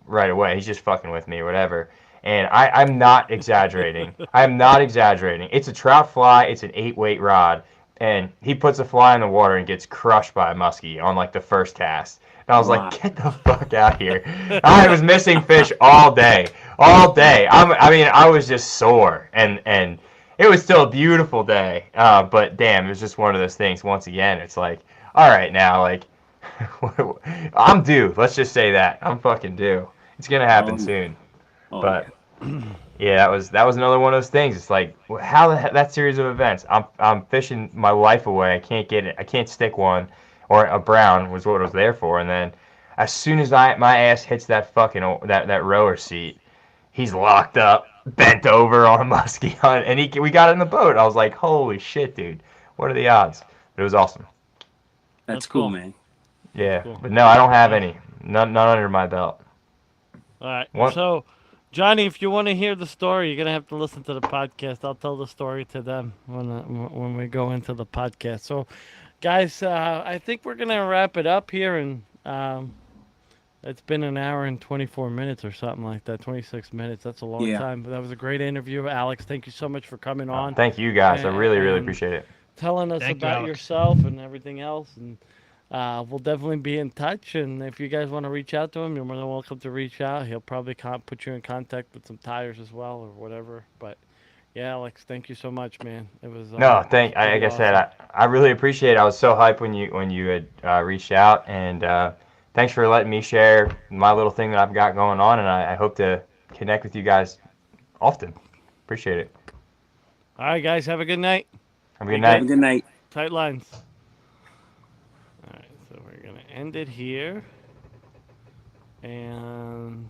right away. He's just fucking with me or whatever. And I'm not exaggerating. I'm not exaggerating. It's a trout fly. It's an 8-weight rod. And he puts a fly in the water and gets crushed by a muskie on like the first cast. And I was Wow. like, get the fuck out here. I was missing fish all day. All day. I was just sore. And it was still a beautiful day. But damn, it was just one of those things. Once again, it's like, all right now, like, I'm due. Let's just say that. I'm fucking due. It's going to happen soon. Oh, But yeah, that was another one of those things. It's like how that series of events. I'm fishing my life away. I can't get it. I can't stick one, or a brown was what it was there for. And then as soon as my ass hits that fucking that rower seat, he's locked up, bent over on a muskie, and we got in the boat. I was like, holy shit, dude, what are the odds? But it was awesome. That's cool, man. Yeah, Cool. but no, I don't have any. None under my belt. All right. What? So, Johnny, if you want to hear the story, you're gonna have to listen to the podcast. I'll tell the story to them when we go into the podcast. So, guys, I think we're gonna wrap it up here, and it's been an hour and 24 minutes or something like that. 26 minutes. That's a long Yeah. time. But that was a great interview, Alex. Thank you so much for coming on, Thank you guys. I really And- appreciate it. telling us Thank you, about Alex. yourself and everything else. And we'll definitely be in touch. And if you guys want to reach out to him, you're more than welcome to reach out. He'll probably put you in contact with some tires as well or whatever. But yeah, Alex, thank you so much, man. It was No, pretty like I said, awesome. I really appreciate it. I was so hyped when you had reached out, and thanks for letting me share my little thing that I've got going on, and I hope to connect with you guys often. Appreciate it. All right, guys, have a good night. Have a good Have a night. good night. Tight lines. All right, so we're gonna end it here, and